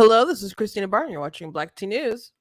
Hello, this is Christina Barton. You're watching Black Tea News.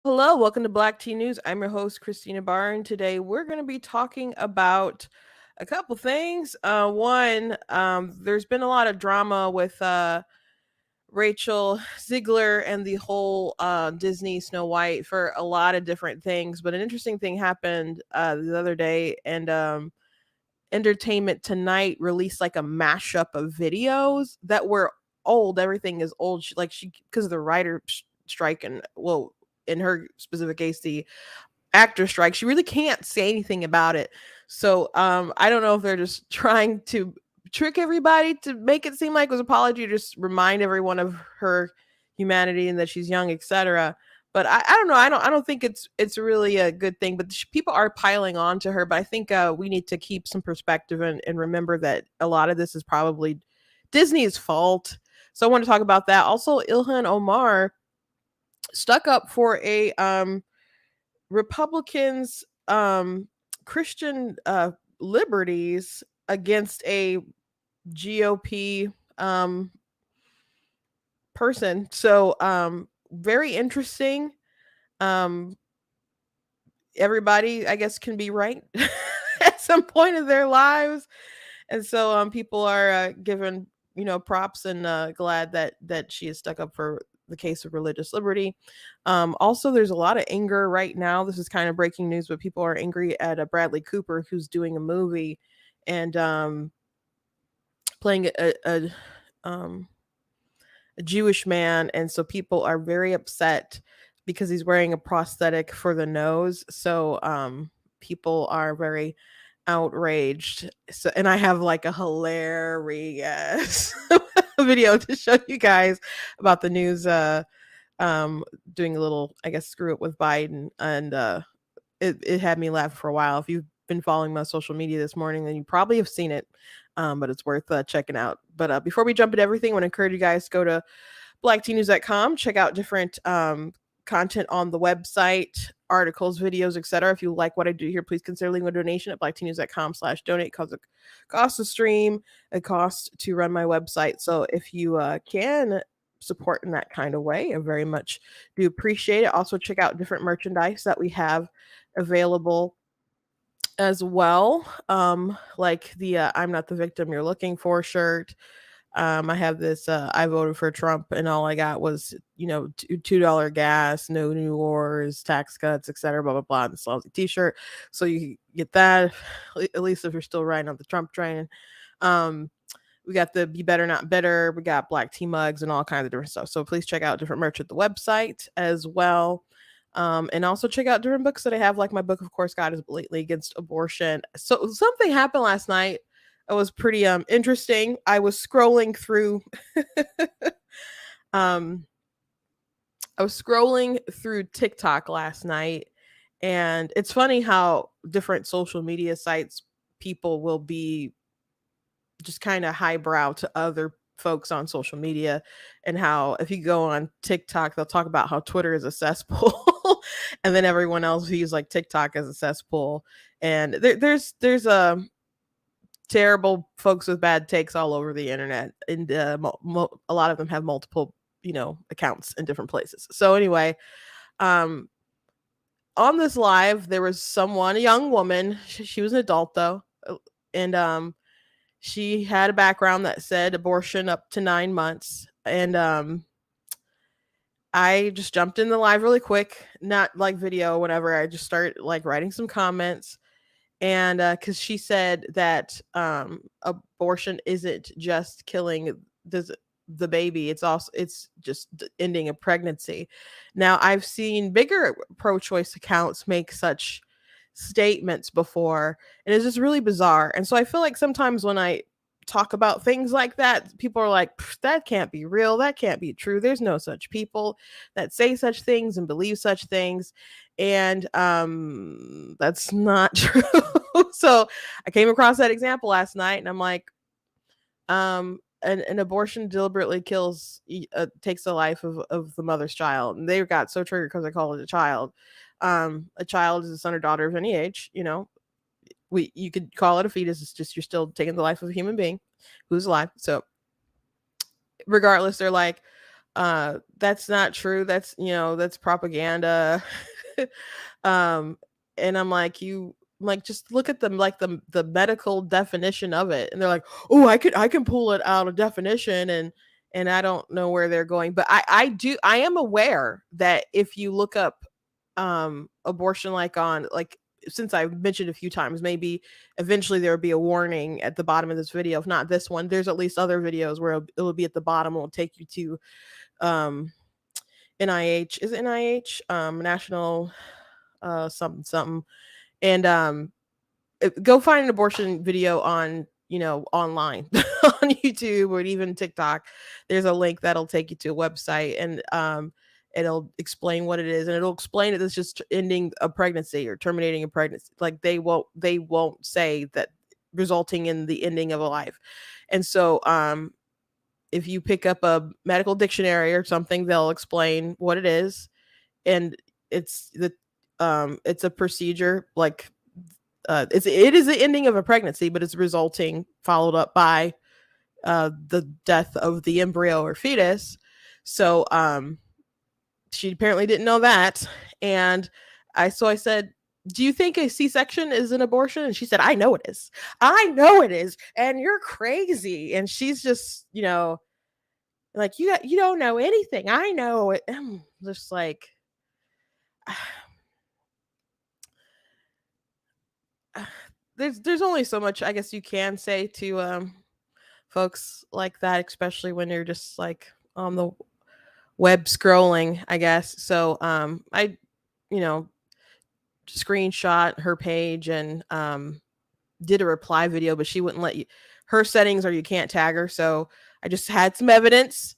Hello, welcome to Black Tea News. I'm your host, Christina Barton. Today, we're going to be talking about a couple things. One, there's been a lot of drama with Rachel Zegler and the whole Disney Snow White for a lot of different things. But an interesting thing happened the other day, and Entertainment Tonight released like a mashup of videos that were old. Everything is old. She because of the writer strike, and well, in her specific case, the actor strike, she really can't say anything about it. So I don't know if they're just trying to trick everybody to make it seem like it was an apology, just remind everyone of her humanity and that she's young, etc. But I don't know. I don't think it's really a good thing. But people are piling on to her. But I think we need to keep some perspective and remember that a lot of this is probably Disney's fault. So I want to talk about that. Also, Ilhan Omar stuck up for a Republicans Christian liberties against a GOP person. So very interesting. Everybody, I guess, can be right at some point in their lives, and so people are given props and glad that she is stuck up for the case of religious liberty. Also, there's a lot of anger right now. This is kind of breaking news, but people are angry at Bradley Cooper, who's doing a movie and playing a Jewish man, and so people are very upset because he's wearing a prosthetic for the nose. So people are very outraged. So, and I have like a hilarious video to show you guys about the news doing a little, I guess, screw it with Biden, and it had me laugh for a while. If you've been following my social media this morning, then you probably have seen it, but it's worth checking out. But before we jump into everything, I want to encourage you guys to go to blacktnews.com, check out different content on the website, articles, videos, etc. If you like what I do here, please consider leaving a donation at blacktnews.com/donate, because it costs to stream, it costs to run my website. So if you can support in that kind of way, I very much do appreciate it. Also, check out different merchandise that we have available as well, like the I'm Not the Victim You're Looking For shirt. I have this I voted for Trump and all I got was $2 gas, no new wars, tax cuts, etc., blah blah blah, and this lousy t-shirt. So you get that, at least if you're still riding on the Trump train. We got the Be Better Not Bitter, we got black tea mugs and all kinds of different stuff. So please check out different merch at the website as well. And also check out different books that I have, like my book, of course, God is Blatantly Against Abortion. So something happened last night. It was pretty interesting. I was scrolling through TikTok last night, and it's funny how different social media sites people will be just kind of highbrow to other folks on social media, and how if you go on TikTok, they'll talk about how Twitter is a cesspool, and then everyone else views like TikTok as a cesspool. And there's terrible folks with bad takes all over the internet, and a lot of them have multiple accounts in different places. So anyway, on this live there was a young woman, she was an adult though, and she had a background that said abortion up to 9 months, and I just jumped in the live really quick, not like video, whatever. I just started like writing some comments. And because she said that abortion isn't just killing the baby, it's just ending a pregnancy. Now, I've seen bigger pro-choice accounts make such statements before, and it's just really bizarre. And so I feel like sometimes when I talk about things like that, people are like, that can't be real. That can't be true. There's no such people that say such things and believe such things. And that's not true. So I came across that example last night and I'm like, an abortion deliberately takes the life of the mother's child. And they got so triggered because I call it a child. A child is a son or daughter of any age, you know, you could call it a fetus. It's just you're still taking the life of a human being who's alive. So regardless, they're like, that's not true. That's, you know, that's propaganda. um, and I'm like, just look at them, like the medical definition of it. And they're like, oh, I can pull it out of definition. And I don't know where they're going, but I am aware that if you look up abortion, like on, like, since I've mentioned a few times, maybe eventually there will be a warning at the bottom of this video. If not this one, there's at least other videos where it'll be at the bottom. It'll take you to NIH. Is it NIH? National something something. And go find an abortion video on, you know, online on YouTube or even TikTok. There's a link that'll take you to a website, and it'll explain what it is, and it'll explain it as just ending a pregnancy or terminating a pregnancy. Like they won't say that resulting in the ending of a life. And so if you pick up a medical dictionary or something, they'll explain what it is. And it's a procedure, like it is the ending of a pregnancy, but it's resulting followed up by the death of the embryo or fetus. So she apparently didn't know that. And I said, do you think a C-section is an abortion? And she said, I know it is. I know it is. And you're crazy. And she's just, you know, like, you don't know anything. I know it. I'm just like, there's only so much I guess you can say to folks like that, especially when you're just like on the web scrolling, I guess. So I, you know, screenshot her page and did a reply video, but she wouldn't let you. Her settings are you can't tag her. So I just had some evidence,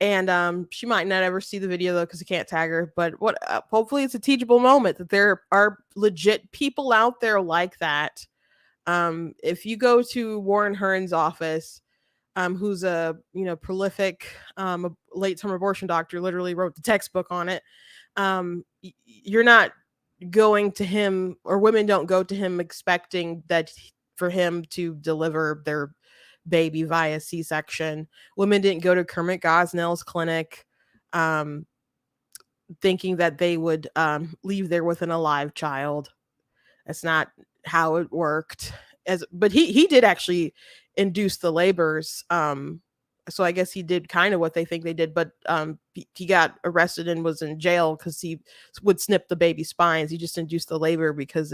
and she might not ever see the video though because I can't tag her. But what? Hopefully, it's a teachable moment that there are legit people out there like that. If you go to Warren Hearn's office, who's a, you know, prolific late term abortion doctor, literally wrote the textbook on it. You're not going to him, or women don't go to him expecting that for him to deliver their baby via C-section. Women didn't go to Kermit Gosnell's clinic thinking that they would leave there with an alive child. That's not how it worked. But he did actually induce the labors. So I guess he did kind of what they think they did, but he got arrested and was in jail because he would snip the baby's spines. He just induced the labor because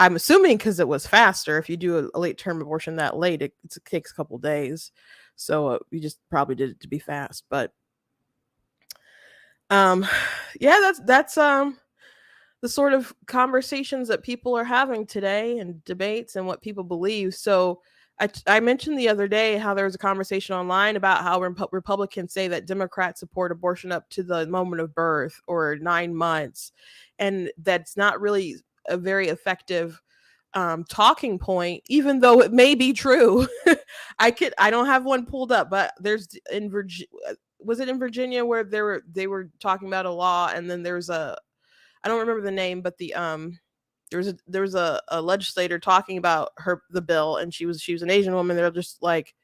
I'm assuming because it was faster. If you do a late term abortion that late, it takes a couple days. So you just probably did it to be fast. But yeah, that's the sort of conversations that people are having today, and debates and what people believe. So I mentioned the other day how there was a conversation online about how Republicans say that Democrats support abortion up to the moment of birth or 9 months. And that's not really a very effective talking point, even though it may be true. I don't have one pulled up, but there's in Virginia. Was it in Virginia where they were talking about a law, and then there's I don't remember the name, but there was a legislator talking about the bill, and she was an Asian woman. They're just like,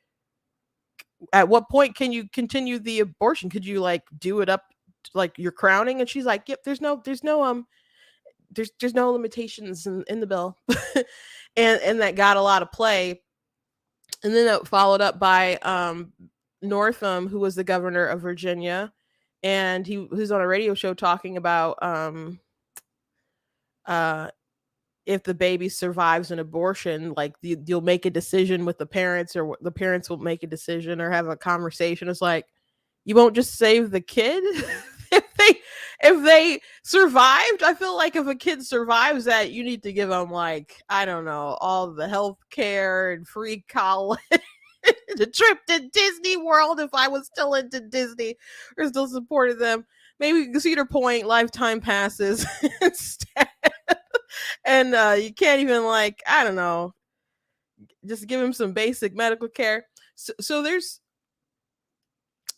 at what point can you continue the abortion? Could you like do it up like you're crowning? And she's like, yep, there's no limitations in the bill. and that got a lot of play. And then it followed up by Northam, who was the governor of Virginia, and he was on a radio show talking about if the baby survives an abortion, like you'll make a decision with the parents, or the parents will make a decision or have a conversation. It's like, you won't just save the kid if they survived. I feel like if a kid survives that, you need to give them, like, I don't know, all the health care and free college. the trip to Disney World if I was still into Disney or still supported them. Maybe Cedar Point lifetime passes instead. And you can't even, like, I don't know, just give him some basic medical care. So there's,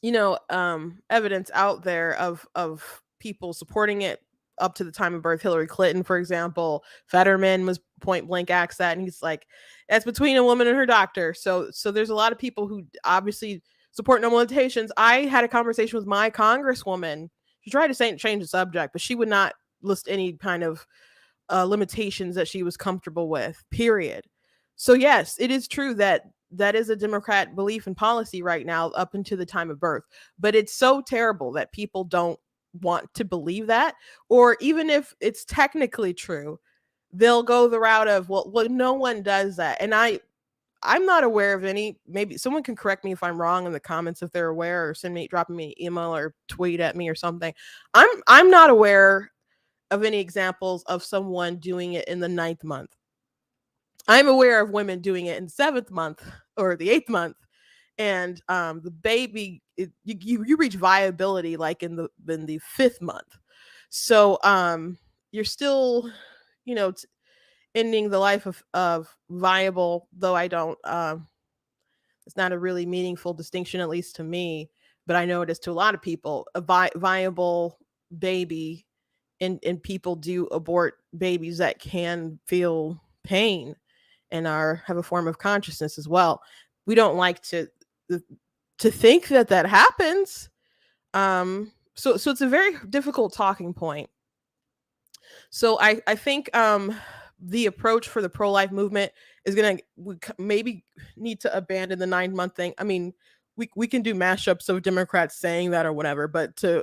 evidence out there of people supporting it up to the time of birth. Hillary Clinton, for example, Fetterman was point blank asked that, and he's like, "That's between a woman and her doctor." So there's a lot of people who obviously support no limitations. I had a conversation with my congresswoman. She tried to change the subject, but she would not list any kind of limitations that she was comfortable with. Period. So yes, it is true that that is a Democrat belief and policy right now up into the time of birth. But it's so terrible that people don't want to believe that, or even if it's technically true, they'll go the route of, well, no one does that. And I'm not aware of any. Maybe someone can correct me if I'm wrong in the comments if they're aware, or dropping me an email or tweet at me or something. I'm not aware of any examples of someone doing it in the 9th month. I'm aware of women doing it in 7th month or the 8th month, and the baby, you reach viability like in the 5th month. So you're still, ending the life of viable, though I don't. It's not a really meaningful distinction, at least to me, but I know it is to a lot of people. A viable baby, and people do abort babies that can feel pain and have a form of consciousness as well. We don't like to think that happens. So it's a very difficult talking point. So I think the approach for the pro-life movement is going to maybe need to abandon the 9-month thing. I mean, we can do mashups of Democrats saying that or whatever, but to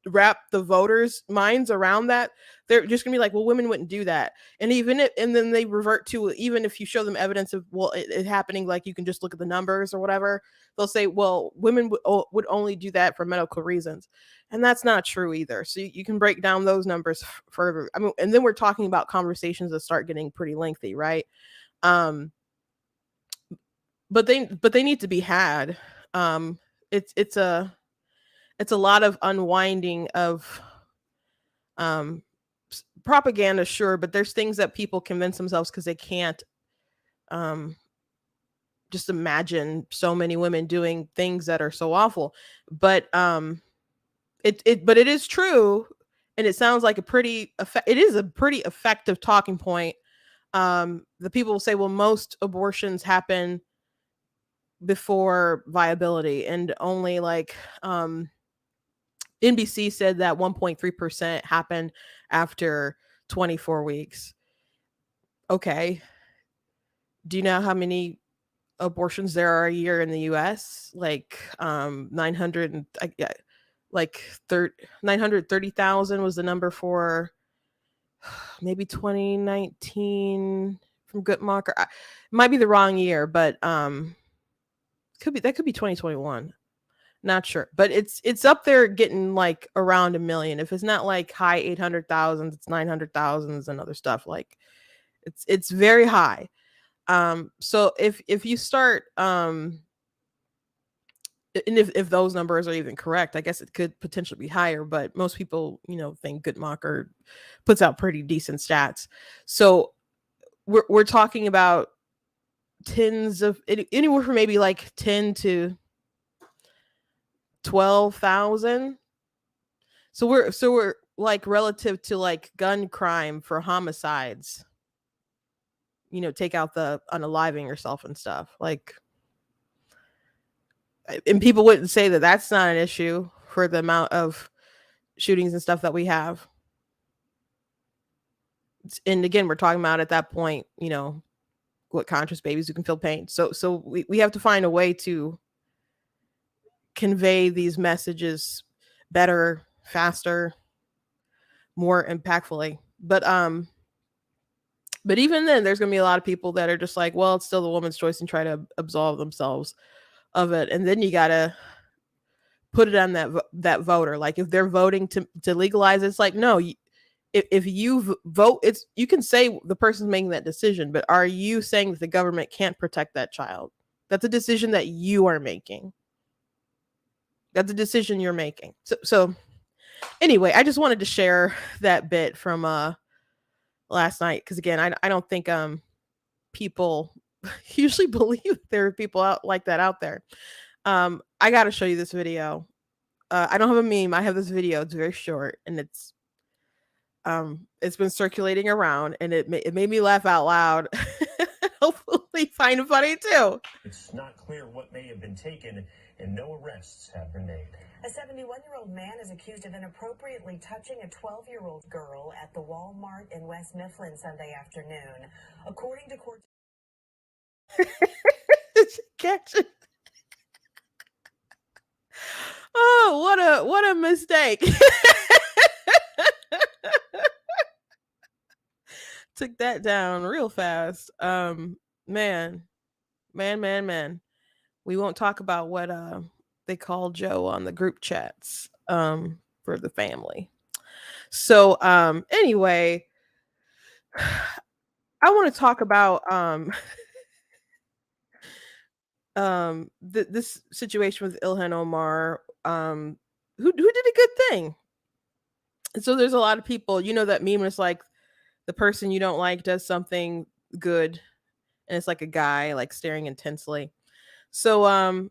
wrap the voters' minds around that, they're just gonna be like, well, women wouldn't do that. And and then they revert to, even if you show them evidence of, well, it happening, like you can just look at the numbers or whatever, they'll say, well, women would only do that for medical reasons. And that's not true either. So you can break down those numbers further. I mean, and then we're talking about conversations that start getting pretty lengthy, right? But they need to be had. It's a lot of unwinding of propaganda, sure, but there's things that people convince themselves because they can't just imagine so many women doing things that are so awful. But it is true, and it sounds like it is a pretty effective talking point. The people will say, well, most abortions happen before viability, and only like NBC said that 1.3% happened after 24 weeks. Okay. Do you know how many abortions there are a year in the US? Like 900 like 930,000 was the number for maybe 2019 from Guttmacher. It might be the wrong year, but could be 2021. Not sure, but it's up there getting like around 1 million. If it's not like high 800,000, it's 900,000s and other stuff. Like it's very high. So if you start and if those numbers are even correct, I guess it could potentially be higher, but most people, think Guttmacher puts out pretty decent stats. So we're talking about tens of anywhere from maybe like 10 to 12,000. So we're like relative to like gun crime for homicides, take out the unaliving yourself and stuff, like, and people wouldn't say that that's not an issue for the amount of shootings and stuff that we have. And again, we're talking about at that point, what conscious babies who can feel pain. So we have to find a way to convey these messages better, faster, more impactfully. But even then, there's gonna be a lot of people that are just like, well, it's still the woman's choice, and try to absolve themselves of it. And then you gotta put it on that voter. Like if they're voting to legalize, it's like, no, if you vote, you can say the person's making that decision, but are you saying that the government can't protect that child? That's a decision that you are making. That's a decision you're making. So anyway, I just wanted to share that bit from last night because again, I don't think people usually believe there are people out like that out there. I got to show you this video. I don't have a meme. I have this video. It's very short and it's been circulating around and it made me laugh out loud. Hopefully find it funny too. It's not clear what may have been taken and no arrests have been made. A 71-year-old man is accused of inappropriately touching a 12-year-old girl at the Walmart in West Mifflin Sunday afternoon. According to court. Catch it. Oh, what a mistake. Took that down real fast. Man. We won't talk about what they call Joe on the group chats for the family. So anyway, I want to talk about this situation with Ilhan Omar, who did a good thing. And so there's a lot of people, you know, that meme is like the person you don't like does something good, and it's like a guy like staring intensely. So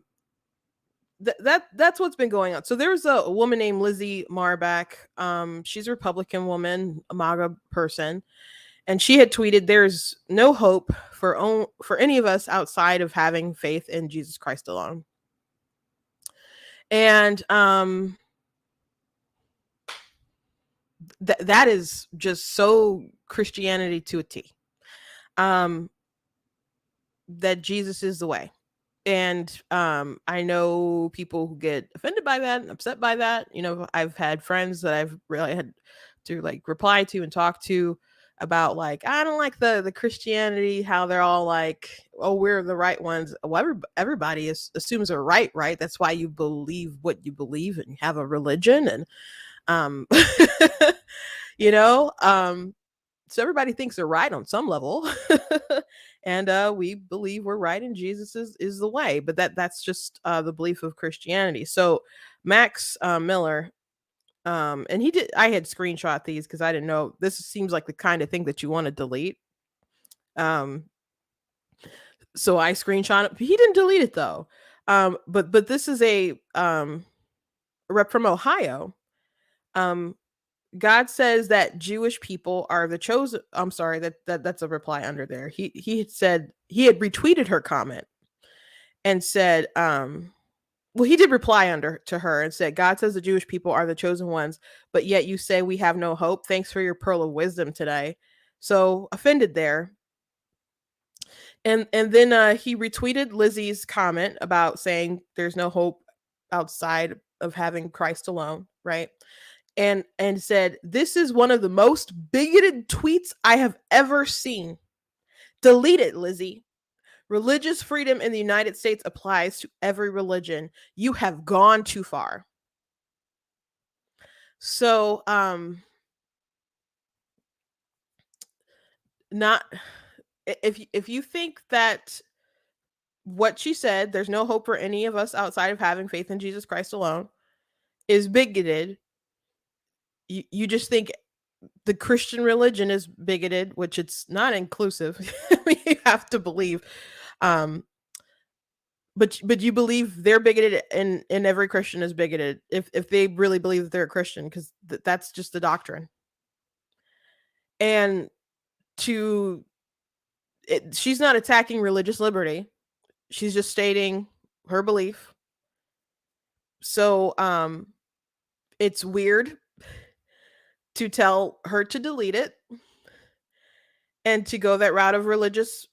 that's what's been going on. So there's a woman named Lizzie Marbach. She's a Republican woman, a MAGA person, and she had tweeted, "There's no hope for any of us outside of having faith in Jesus Christ alone." And that is just so Christianity to a T. That Jesus is the way. And I know people who get offended by that and upset by that. You know, I've had friends that I've really had to like reply to and talk to about like, I don't like the Christianity, how they're all like, oh, we're the right ones. Well, everybody assumes they're right. That's why you believe what you believe and you have a religion. And you know, so everybody thinks they're right on some level. And we believe we're right and Jesus is the way. But that's just the belief of Christianity. So Max Miller, and I had screenshot these because I didn't know, this seems like the kind of thing that you want to delete. So I screenshot it. He didn't delete it though. But this is a rep from Ohio. God says that Jewish people are the chosen. I'm sorry, that's a reply under there. He had said, he had retweeted her comment and said, well, he did reply under to her and said, God says the Jewish people are the chosen ones, but yet you say we have no hope. Thanks for your pearl of wisdom today. So offended there. And then he retweeted Lizzie's comment about saying there's no hope outside of having Christ alone, right? And said, this is one of the most bigoted tweets I have ever seen. Delete it, Lizzie. Religious freedom in the United States applies to every religion. You have gone too far. So not if you think that what she said, there's no hope for any of us outside of having faith in Jesus Christ alone, is bigoted, you just think the Christian religion is bigoted, which it's not inclusive. You have to believe. But you believe they're bigoted and every Christian is bigoted if they really believe that they're a Christian, because that's just the doctrine. And she's not attacking religious liberty. She's just stating her belief. So it's weird to tell her to delete it and to go that route of religious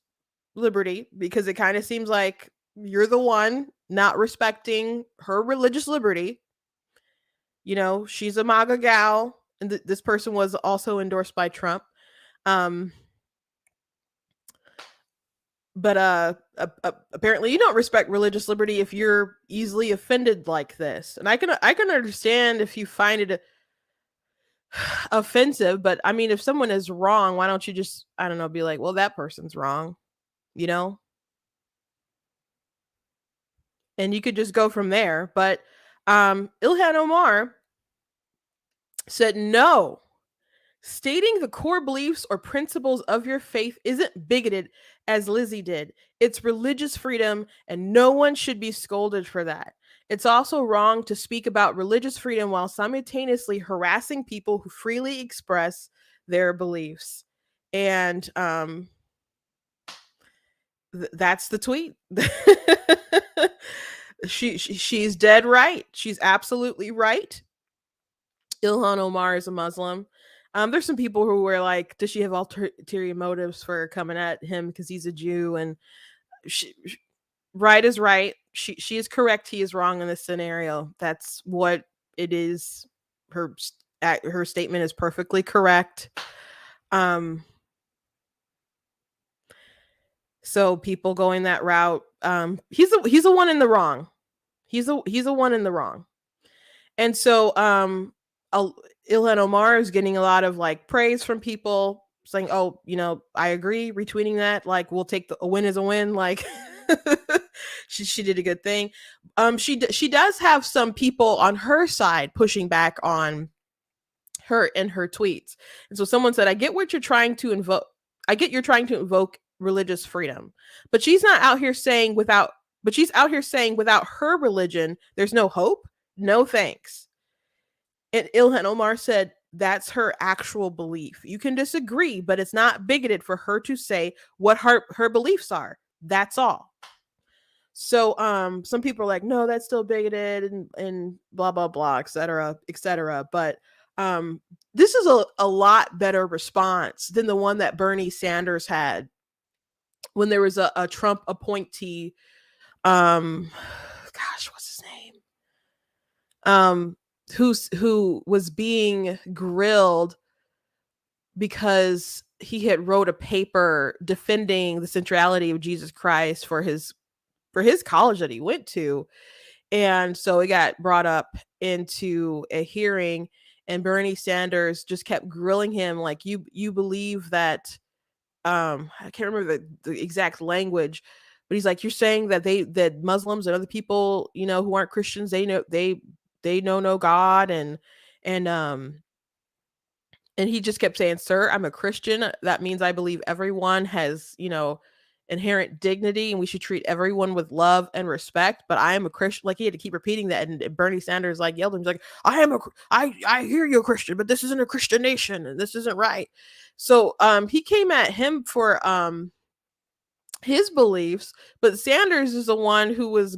liberty, because it kind of seems like you're the one not respecting her religious liberty. You know, she's a MAGA gal, and this person was also endorsed by Trump. But apparently you don't respect religious liberty if you're easily offended like this. And I can understand if you find it offensive, but I mean, if someone is wrong, why don't you just, I don't know, be like, well, that person's wrong, you know? and you could just go from there. But Ilhan Omar said no. Stating the core beliefs or principles of your faith isn't bigoted as Lizzie did. It's religious freedom, and no one should be scolded for that. It's also wrong to speak about religious freedom while simultaneously harassing people who freely express their beliefs. And that's the tweet. She's dead right. She's absolutely right. Ilhan Omar is a Muslim. There's some people who were like, does she have ulterior motives for coming at him because he's a Jew? And right is right. She is correct. He is wrong in this scenario. That's what it is. Her statement is perfectly correct. So people going that route, he's a one in the wrong. He's a one in the wrong. And so Ilhan Omar is getting a lot of like praise from people saying, "Oh, I agree," retweeting that, like, "We'll take a win as a win," like she did a good thing. She does have some people on her side pushing back on her in her tweets. And so someone said, "I get what you're trying to invoke. I get you're trying to invoke religious freedom, but she's out here saying without her religion, there's no hope. No thanks." And Ilhan Omar said that's her actual belief. You can disagree, but it's not bigoted for her to say what her beliefs are. That's all. So some people are like, no, that's still bigoted and blah blah blah, etc. etc. But this is a lot better response than the one that Bernie Sanders had when there was a Trump appointee. Gosh, what's his name? Who was being grilled because he had wrote a paper defending the centrality of Jesus Christ for his college that he went to. And so it got brought up into a hearing, and Bernie Sanders just kept grilling him like, you believe that I can't remember the exact language, but he's like, you're saying that that Muslims and other people, who aren't Christians, they know no God, and he just kept saying, "Sir, I'm a Christian. That means I believe everyone has, inherent dignity, and we should treat everyone with love and respect. But I am a Christian." Like, he had to keep repeating that, and Bernie Sanders like yelled at him, he's like, I hear you're a Christian, but this isn't a Christian nation, and this isn't right." So he came at him for his beliefs, but Sanders is the one who was,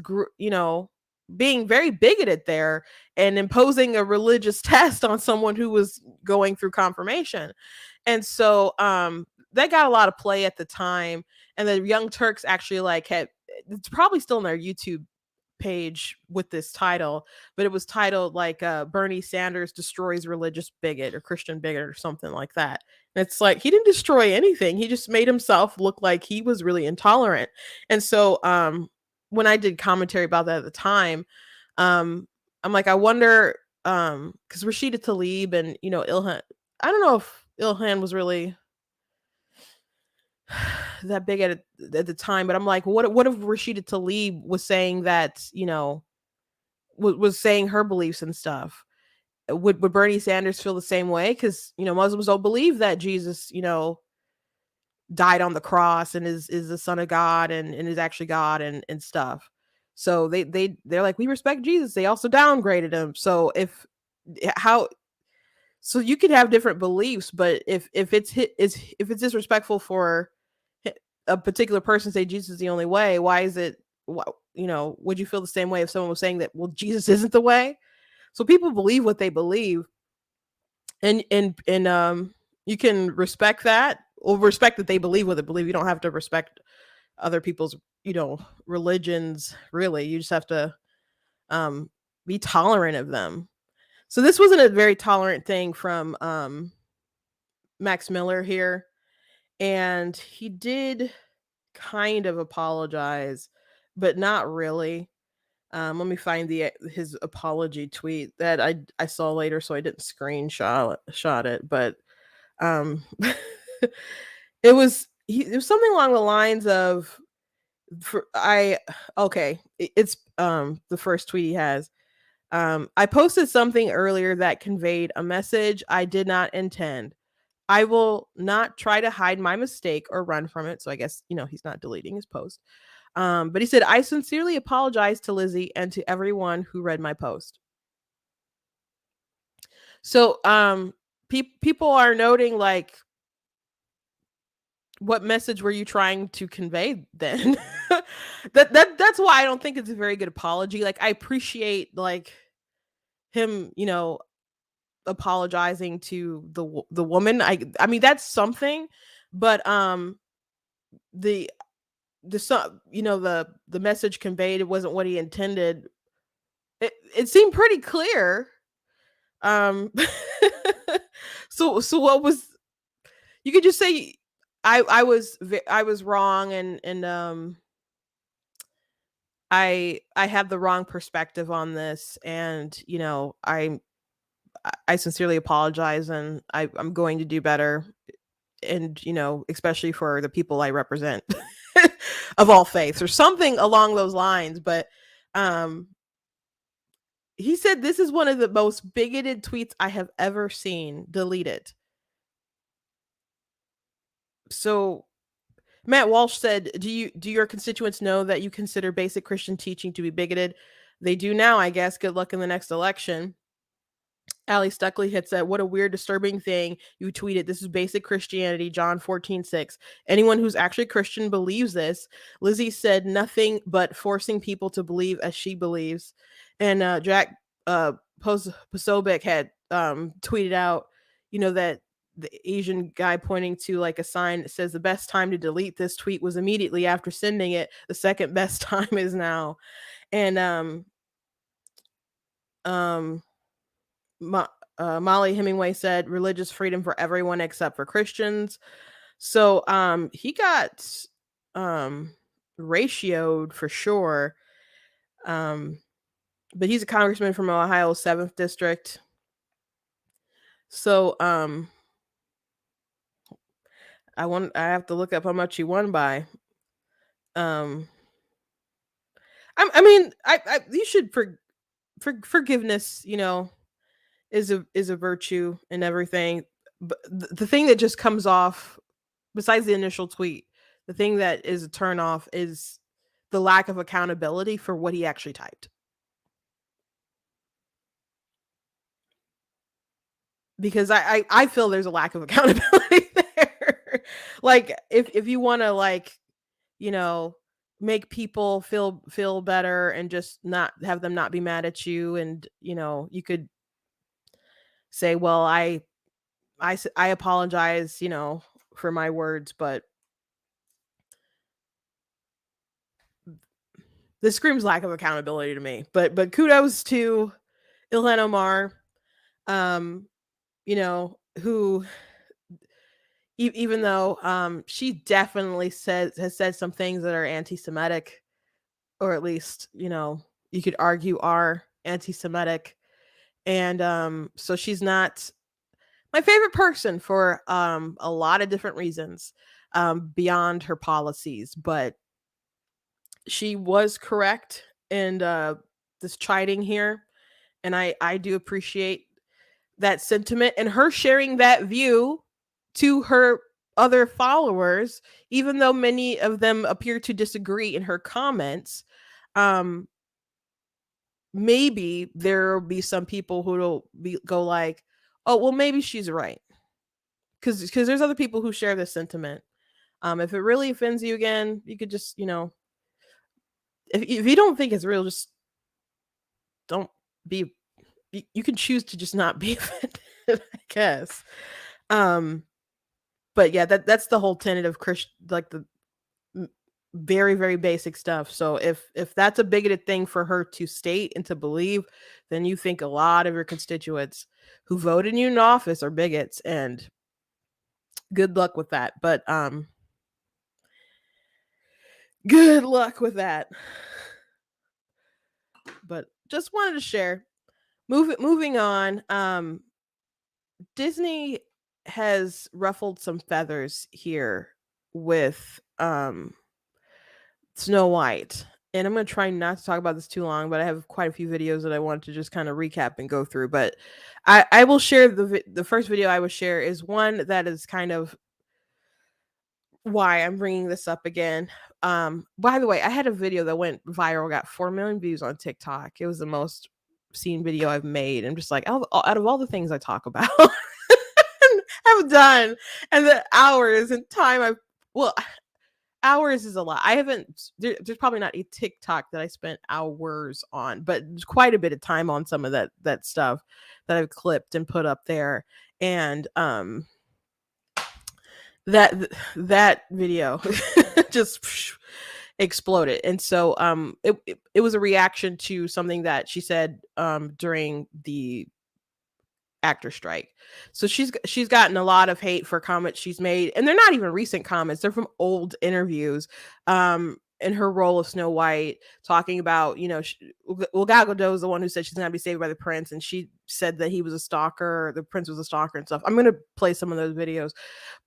being very bigoted there and imposing a religious test on someone who was going through confirmation. And so that got a lot of play at the time. And the Young Turks actually it's probably still in their YouTube page with this title, but it was titled like Bernie Sanders destroys religious bigot or Christian bigot or something like that. And it's like, he didn't destroy anything. He just made himself look like he was really intolerant. And so when I did commentary about that at the time, I'm like, I wonder, because Rashida Tlaib and Ilhan, I don't know if Ilhan was really that big at the time, but I'm like, what if Rashida Tlaib was saying that, was saying her beliefs and stuff? Would Bernie Sanders feel the same way? Because Muslims don't believe that Jesus, died on the cross and is the son of God and is actually God and stuff. So they're like, we respect Jesus. They also downgraded him. So if you could have different beliefs, but if it's disrespectful for a particular person say Jesus is the only way, why is it? Would you feel the same way if someone was saying that, well, Jesus isn't the way? So people believe what they believe, and you can respect that, or respect that they believe what they believe. You don't have to respect other people's religions, really. You just have to be tolerant of them. So this wasn't a very tolerant thing from Max Miller here, and he did kind of apologize, but not really. Let me find his apology tweet that I saw later, so I didn't screenshot it. But it was something along the lines of, okay, it's the first tweet he has. I posted something earlier that conveyed a message I did not intend. I will not try to hide my mistake or run from it. So I guess, he's not deleting his post. But he said, I sincerely apologize to Lizzie and to everyone who read my post. So people are noting, like, what message were you trying to convey then? That's why I don't think it's a very good apology. Like, I appreciate, like, him, apologizing to the woman. I mean, that's something, but the the message conveyed, it wasn't what he intended. It seemed pretty clear. Um so what was, you could just say, I was wrong, and I have the wrong perspective on this, and I sincerely apologize, and I'm going to do better, and especially for the people I represent, of all faiths, or something along those lines. But um he said, this is one of the most bigoted tweets I have ever seen. Delete it. So Matt Walsh said, do your constituents know that you consider basic Christian teaching to be bigoted? They do now, I guess. Good luck in the next election. Allie Stuckley had said, what a weird, disturbing thing you tweeted. This is basic Christianity, John 14:6. Anyone who's actually Christian believes this. Lizzie said nothing but forcing people to believe as she believes. And Jack Posobiec had tweeted out, that the Asian guy pointing to, like, a sign that says the best time to delete this tweet was immediately after sending it. The second best time is now. And um Molly Hemingway said religious freedom for everyone except for Christians. So he got ratioed for sure. But he's a congressman from Ohio's 7th district. So I have to look up how much he won by. Um I mean, you should for forgiveness, is a virtue and everything. But the thing that just comes off, besides the initial tweet, the thing that is a turn off is the lack of accountability for what he actually typed. Because I feel there's a lack of accountability there. Like, if you want to, like, you know, make people feel better and just not have them not be mad at you, and you could say, well, I apologize, for my words, but this screams lack of accountability to me. But kudos to Ilhan Omar, um, who, even though she definitely has said some things that are anti-Semitic, or at least, you could argue are anti-Semitic. And so she's not my favorite person for a lot of different reasons, beyond her policies, but she was correct in this chiding here, and I do appreciate that sentiment, and her sharing that view to her other followers, even though many of them appear to disagree in her comments. um Maybe there will be some people who will go like, oh, well, maybe she's right, because there's other people who share this sentiment. If it really offends you, again, you could just, if you don't think it's real, just don't be. You can choose to just not be offended, I guess. Um, but yeah, that's the whole tenet of Christian, like the very, very basic stuff. So if that's a bigoted thing for her to state and to believe, then you think a lot of your constituents who voted you in office are bigots, and good luck with that. But good luck with that. But just wanted to share. Moving on. Disney has ruffled some feathers here with Snow White. and I'm going to try not to talk about this too long, but I have quite a few videos that I want to just kind of recap and go through. But I will share the first video I will share is one that is kind of why I'm bringing this up again. By the way, I had a video that went viral, got 4 million views on TikTok. It was the most seen video I've made. I'm just like, out of all the things I talk about, have done, and the hours and time well, hours is a lot. I haven't there's probably not a TikTok that I spent hours on, but quite a bit of time on some of that stuff that I've clipped and put up there. And that video just exploded. And so it was a reaction to something that she said during the actor strike. So she's gotten a lot of hate for comments she's made, and they're not even recent comments. They're from old interviews. In her role of Snow White, talking about, well, Gal Gadot is the one who said she's gonna be saved by the prince, and she said that he was a stalker, the prince was a stalker and stuff. I'm gonna play some of those videos,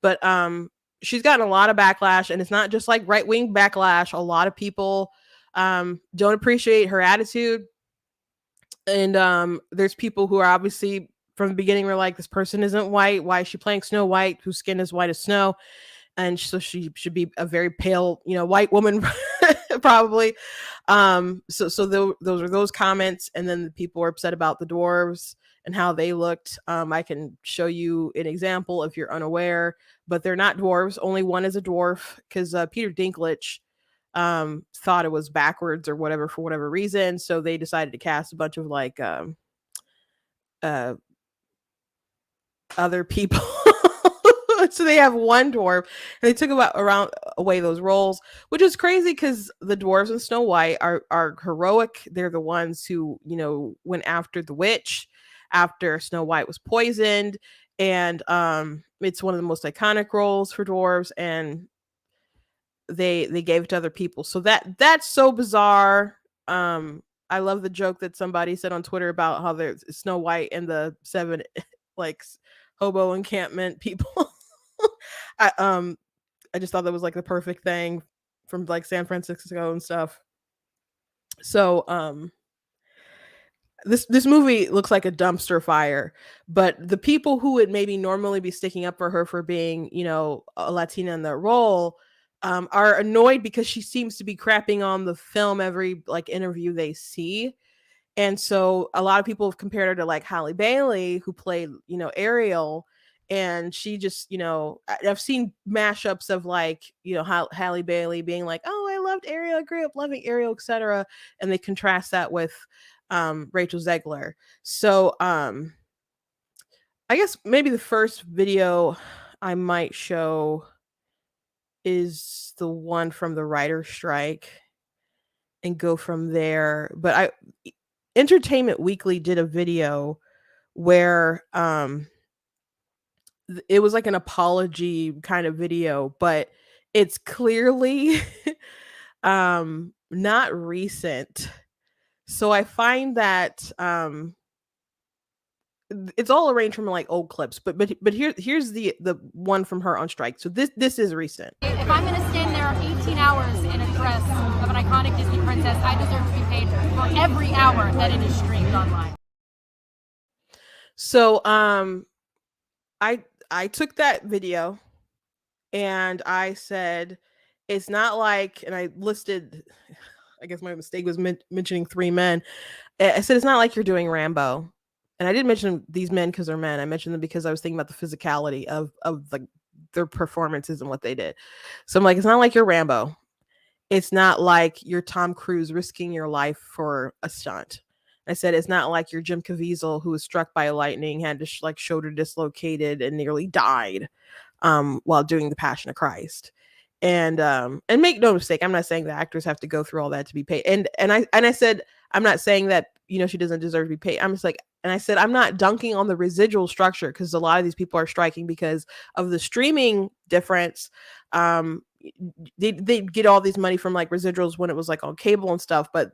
but she's gotten a lot of backlash, and it's not just like right wing backlash. A lot of people don't appreciate her attitude, and there's people who are obviously from the beginning were like, this person isn't white. Why is she playing Snow White, whose skin is white as snow? And so she should be a very pale, white woman, probably. Those are those comments. And then the people were upset about the dwarves and how they looked. I can show you an example if you're unaware, but they're not dwarves. Only one is a dwarf, because Peter Dinklage thought it was backwards or whatever for whatever reason. So they decided to cast a bunch of like other people. So they have one dwarf, and they took away those roles, which is crazy because the dwarves in Snow White are heroic. They're the ones who went after the witch after Snow White was poisoned, and it's one of the most iconic roles for dwarves, and they gave it to other people. So that's so bizarre. I love the joke that somebody said on Twitter about how there's Snow White and the 7 like hobo encampment people. I just thought that was like the perfect thing from like San Francisco and stuff. So this movie looks like a dumpster fire, but the people who would maybe normally be sticking up for her for being, a Latina in that role, are annoyed because she seems to be crapping on the film every like interview they see. And so a lot of people have compared her to like Halle Bailey, who played, Ariel. And she just, I've seen mashups of like, Halle Bailey being like, oh, I loved Ariel. I grew up loving Ariel, etc. And they contrast that with Rachel Zegler. So I guess maybe the first video I might show is the one from the writer's strike and go from there. But Entertainment Weekly did a video where it was like an apology kind of video, but it's clearly not recent. So I find that it's all arranged from like old clips, but here's the one from her on strike. So this is recent. If I'm going to stand there 18 hours in a dress of an iconic Disney princess, I deserve to be paid for every hour that it is streamed online. So I took that video and I said, it's not like, and I listed, I guess my mistake was mentioning 3 men. I said, it's not like you're doing Rambo. And I didn't mention these men because they're men. I mentioned them because I was thinking about the physicality of their performances and what they did. So I'm like, it's not like you're Rambo. It's not like you're Tom Cruise risking your life for a stunt. I said, it's not like you're Jim Caviezel, who was struck by lightning, had to like shoulder dislocated and nearly died while doing the Passion of Christ. And make no mistake, I'm not saying the actors have to go through all that to be paid. And I said, I'm not saying that, she doesn't deserve to be paid. I'm just like, and I said, I'm not dunking on the residual structure, because a lot of these people are striking because of the streaming difference. They get all these money from like residuals when it was like on cable and stuff, but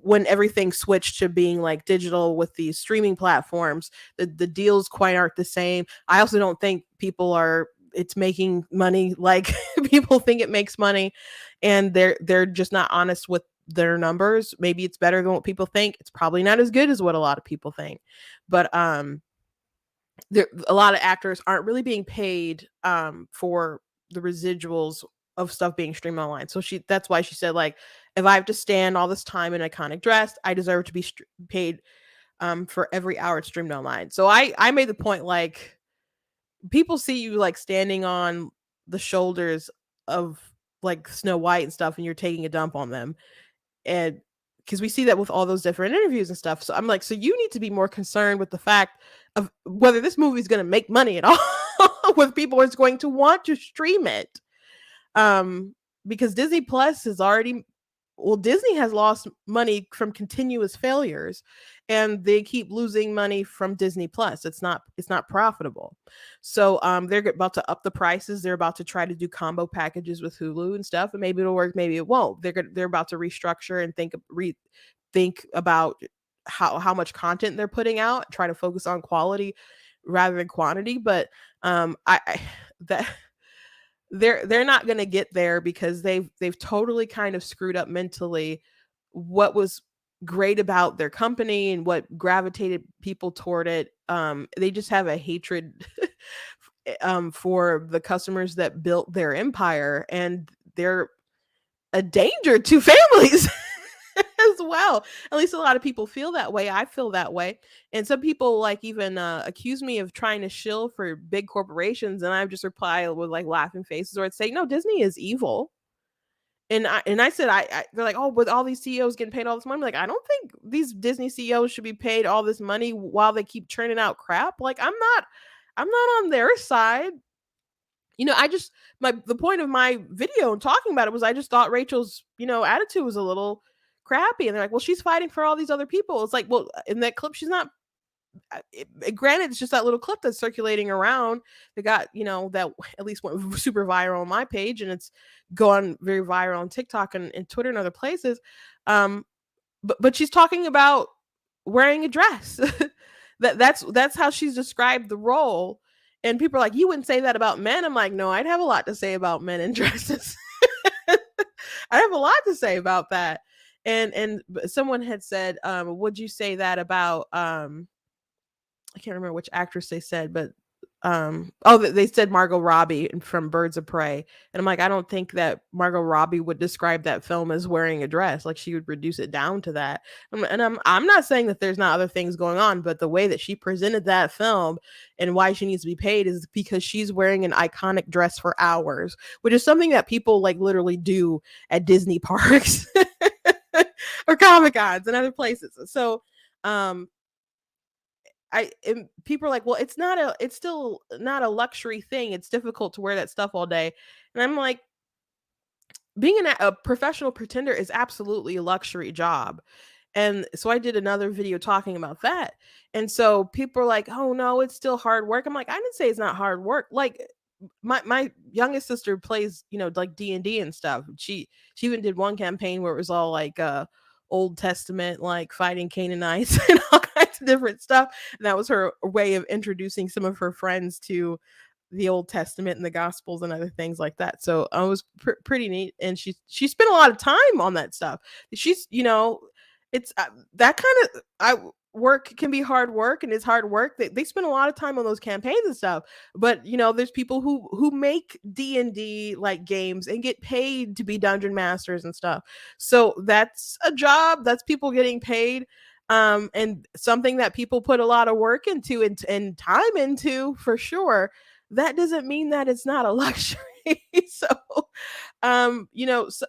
when everything switched to being like digital with these streaming platforms, the deals quite aren't the same. I also don't think people are it's making money like people think it makes money, and they're just not honest with their numbers. Maybe it's better than what people think. It's probably not as good as what a lot of people think. But a lot of actors aren't really being paid for the residuals of stuff being streamed online. So that's why she said, like, if I have to stand all this time in iconic dress, I deserve to be paid for every hour it's streamed online. So I made the point, like, people see you like standing on the shoulders of like Snow White and stuff, and you're taking a dump on them, and because we see that with all those different interviews and stuff. So I'm like, so you need to be more concerned with the fact of whether this movie is going to make money at all, with people is going to want to stream it. Because Disney Plus is already, well, Disney has lost money from continuous failures, and they keep losing money from Disney Plus. It's not profitable. So they're about to up the prices. They're about to try to do combo packages with Hulu and stuff, and maybe it'll work, maybe it won't. They're about to restructure and think about how much content they're putting out, try to focus on quality rather than quantity. But I that they're not going to get there, because they've totally kind of screwed up mentally what was great about their company and what gravitated people toward it. They just have a hatred for the customers that built their empire, and they're a danger to families as well. At least a lot of people feel that way. I feel that way. And some people like even accuse me of trying to shill for big corporations, and I just reply with like laughing faces, or I'd say, no, Disney is evil. And I said, they're like, oh, with all these CEOs getting paid all this money, I'm like, I don't think these Disney CEOs should be paid all this money while they keep churning out crap. Like, I'm not on their side. The point of my video and talking about it was, I just thought Rachel's, attitude was a little crappy. And they're like, well, she's fighting for all these other people. It's like, well, in that clip, she's not. Granted, it's just that little clip that's circulating around. They got, that at least went super viral on my page, and it's gone very viral on TikTok and Twitter and other places. But she's talking about wearing a dress. That's how she's described the role. And people are like, you wouldn't say that about men. I'm like, no, I'd have a lot to say about men in dresses. I have a lot to say about that. And someone had said, would you say that about I can't remember which actress they said, but they said Margot Robbie from Birds of Prey. And I'm like, I don't think that Margot Robbie would describe that film as wearing a dress. Like, she would reduce it down to that. And I'm not saying that there's not other things going on, but the way that she presented that film and why she needs to be paid is because she's wearing an iconic dress for hours, which is something that people like literally do at Disney parks or Comic-Cons and other places. So people are like, well, it's still not a luxury thing. It's difficult to wear that stuff all day. And I'm like, being a professional pretender is absolutely a luxury job. And so I did another video talking about that. And so people are like, oh no, it's still hard work. I'm like, I didn't say it's not hard work. Like, my youngest sister plays, like D&D and stuff. She even did one campaign where it was all like Old Testament, like fighting Canaanites and all kinds of different stuff. And that was her way of introducing some of her friends to the Old Testament and the Gospels and other things like that. So it was pretty neat. And she spent a lot of time on that stuff. She's, it's that kind of work can be hard work, and it's hard work. They spend a lot of time on those campaigns and stuff. But there's people who make D&D like games and get paid to be dungeon masters and stuff. So that's a job. That's people getting paid. And something that people put a lot of work into and time into, for sure. That doesn't mean that it's not a luxury. So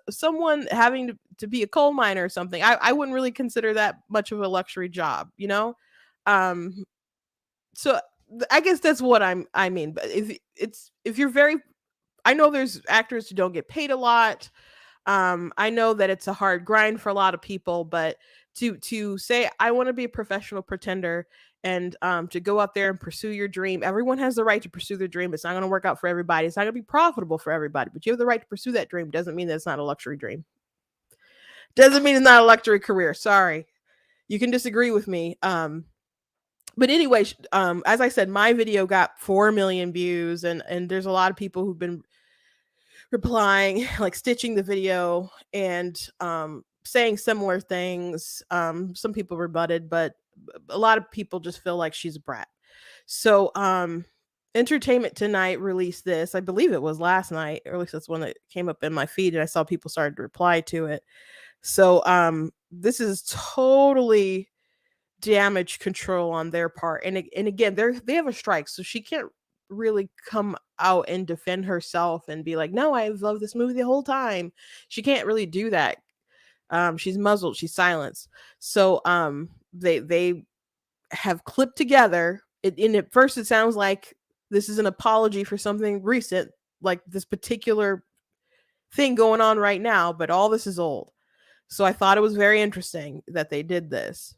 someone having to be a coal miner or something, I wouldn't really consider that much of a luxury job. So I guess that's what I mean. But if you're very, I know there's actors who don't get paid a lot. I know that it's a hard grind for a lot of people, but to say I want to be a professional pretender and to go out there and pursue your dream. Everyone has the right to pursue their dream. It's not going to work out for everybody. It's not going to be profitable for everybody, but you have the right to pursue that dream. Doesn't mean that it's not a luxury dream. Doesn't mean it's not a luxury career. Sorry. You can disagree with me. But anyway, as I said, my video got 4 million views, and there's a lot of people who've been replying, like stitching the video and saying similar things. Some people rebutted, but a lot of people just feel like she's a brat. So, Entertainment Tonight released this. I believe it was last night, or at least that's when it came up in my feed, and I saw people started to reply to it. So, this is totally damage control on their part. And again, they have a strike, so she can't really come out and defend herself and be like, "No, I've loved this movie the whole time." She can't really do that. She's muzzled, she's silenced. So they have clipped together. And at first it sounds like this is an apology for something recent, like this particular thing going on right now, but all this is old. So I thought it was very interesting that they did this.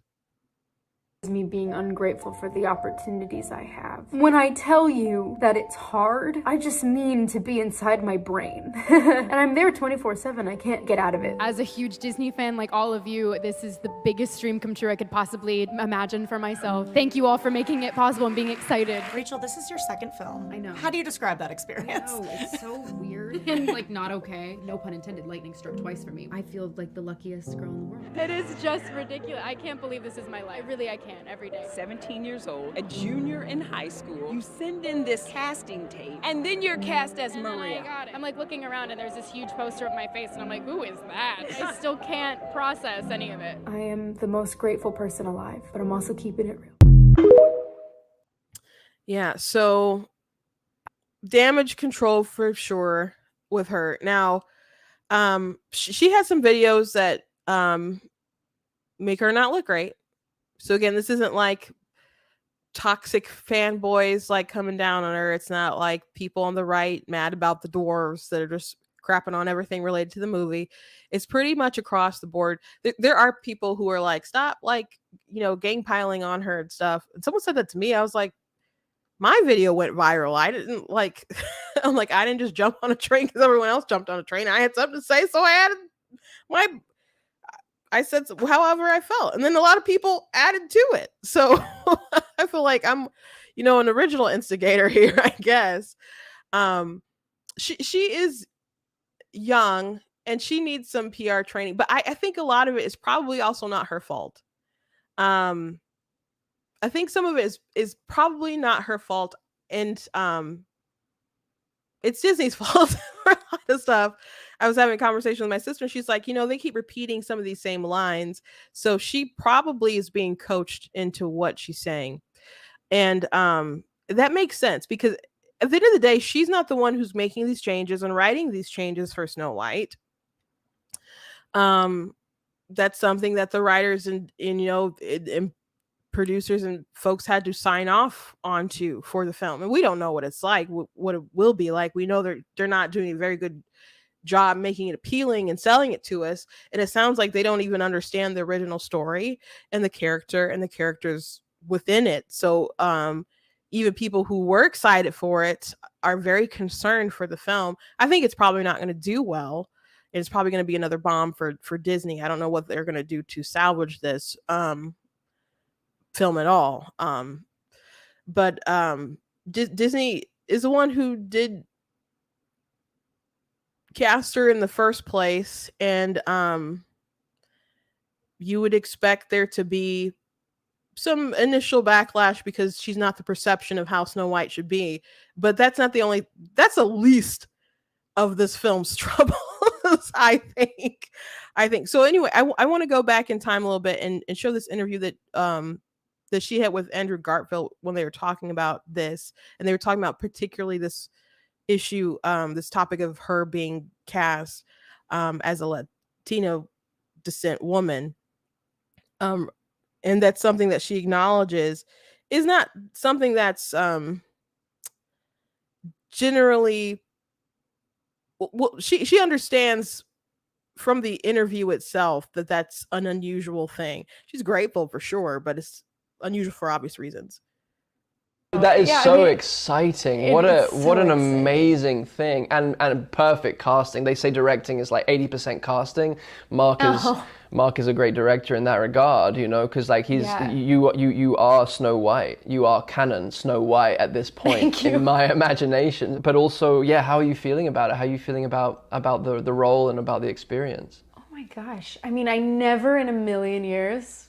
Me being ungrateful for the opportunities I have. When I tell you that it's hard, I just mean to be inside my brain. And I'm there 24/7. I can't get out of it. As a huge Disney fan like all of you, this is the biggest dream come true I could possibly imagine for myself. Thank you all for making it possible and being excited. Rachel, this is your second film. I know. How do you describe that experience? Oh, it's so weird and like not okay. No pun intended, lightning struck twice for me. I feel like the luckiest girl in the world. It is just ridiculous. I can't believe this is my life. I can every day. 17 years old, a junior in high school. You send in this casting tape, and then you're cast as And then Maria. I got it. I'm like looking around and there's this huge poster of my face and I'm like, who is that? I still can't process any of it. I am the most grateful person alive, but I'm also keeping it real. Yeah, so damage control for sure with her. Now, she has some videos that make her not look great. So again, this isn't like toxic fanboys like coming down on her. It's not like people on the right mad about the dwarves that are just crapping on everything related to the movie. It's pretty much across the board. There are people who are like, stop, like, gang piling on her and stuff. And someone said that to me. I was like, my video went viral. I didn't like, I'm like, I didn't just jump on a train because everyone else jumped on a train. I had something to say, so I said however I felt, and then a lot of people added to it. So I feel like I'm, an original instigator here, I guess. She is young and she needs some PR training, but I think a lot of it is probably also not her fault. I think some of it is probably not her fault, and it's Disney's fault for a lot of stuff. I was having a conversation with my sister, and she's like, they keep repeating some of these same lines. So she probably is being coached into what she's saying. And that makes sense because at the end of the day, she's not the one who's making these changes and writing these changes for Snow White. That's something that the writers and producers and folks had to sign off onto for the film, and we don't know what it's like, what it will be like. We know they're not doing a very good job making it appealing and selling it to us, and it sounds like they don't even understand the original story and the character and the characters within it. So even people who were excited for it are very concerned for the film. I think it's probably not going to do well. It's probably going to be another bomb for Disney. I don't know what they're going to do to salvage this film at all. But Disney is the one who did cast her in the first place, and you would expect there to be some initial backlash because she's not the perception of how Snow White should be. But that's the least of this film's troubles. I think so. Anyway, I want to go back in time a little bit and show this interview that she had with Andrew Garfield when they were talking about this, and they were talking about particularly this issue, this topic of her being cast as a Latino descent woman. And that's something that she acknowledges is not something that's generally, well, she understands from the interview itself that that's an unusual thing. She's grateful for sure, but it's unusual for obvious reasons. That is Yeah, so exciting. What it's what so an exciting. amazing thing. And perfect casting. They say directing is like 80% casting. Mark is a great director in that regard, you know, because like you are Snow White. You are canon Snow White at this point in my imagination. But also, yeah, how are you feeling about it? How are you feeling about the role and about the experience? Oh my gosh. I mean, I never in a million years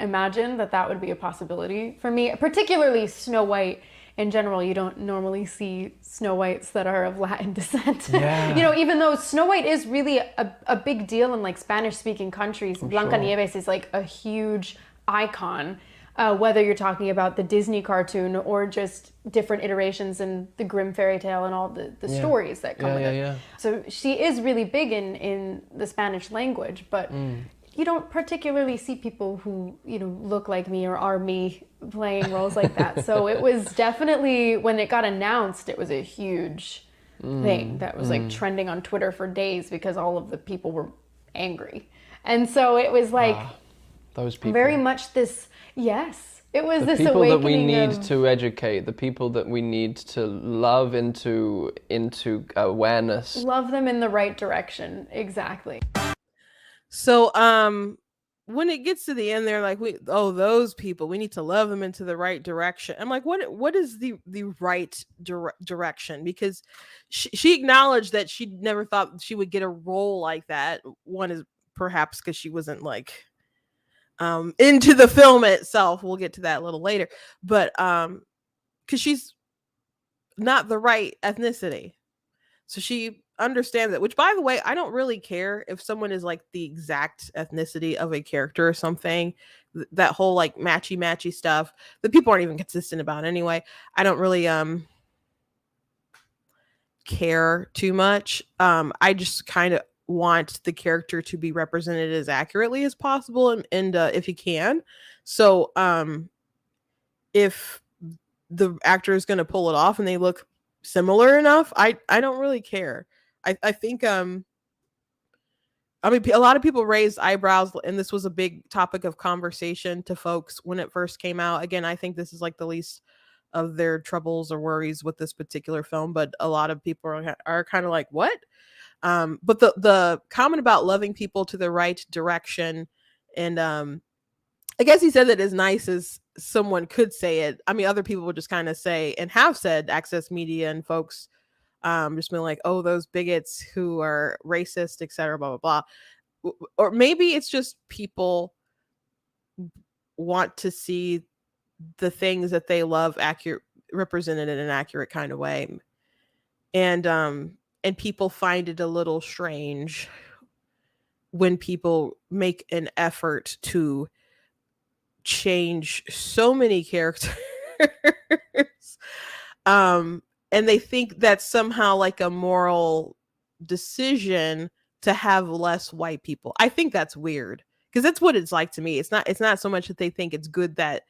imagined that would be a possibility for me, particularly Snow White. In general, you don't normally see Snow Whites that are of Latin descent. Yeah. You know, even though Snow White is really a big deal in like Spanish-speaking countries, Blancanieves is like a huge icon. Whether you're talking about the Disney cartoon or just different iterations in the Grimm fairy tale and all the stories that come with it. So she is really big in the Spanish language, but you don't particularly see people who, you know, look like me or are me playing roles like that. So it was definitely, when it got announced, it was a huge thing that was like trending on Twitter for days because all of the people were angry. And so it was like those people. Very much this, yes. It was this people that we awakening need to educate, the people that we need to love into awareness. Love them in the right direction, exactly. So when it gets to the end, they're like, those people, we need to love them into the right direction. I'm like, what is the right direction? Because she acknowledged that she never thought she would get a role like that. One is perhaps because she wasn't like into the film itself. We'll get to that a little later. But because she's not the right ethnicity. So she understands it, which by the way, I don't really care if someone is like the exact ethnicity of a character or something. That whole like matchy stuff that people aren't even consistent about anyway. I don't really care too much. I just kind of want the character to be represented as accurately as possible and if you can. So if the actor is going to pull it off and they look similar enough, I don't really care. I think I mean, a lot of people raised eyebrows, and this was a big topic of conversation to folks when it first came out. Again, I think this is like the least of their troubles or worries with this particular film, but a lot of people are kind of like, what? But the comment about loving people to the right direction, and I guess he said that as nice as someone could say it. I mean, other people would just kind of say and have said, access media and folks just been like, oh, those bigots who are racist, etc., blah blah blah. Or maybe it's just people want to see the things that they love represented in an accurate kind of way, and people find it a little strange when people make an effort to change so many characters and they think that's somehow like a moral decision to have less white people. I think that's weird because that's what it's like to me. It's not so much that they think it's good that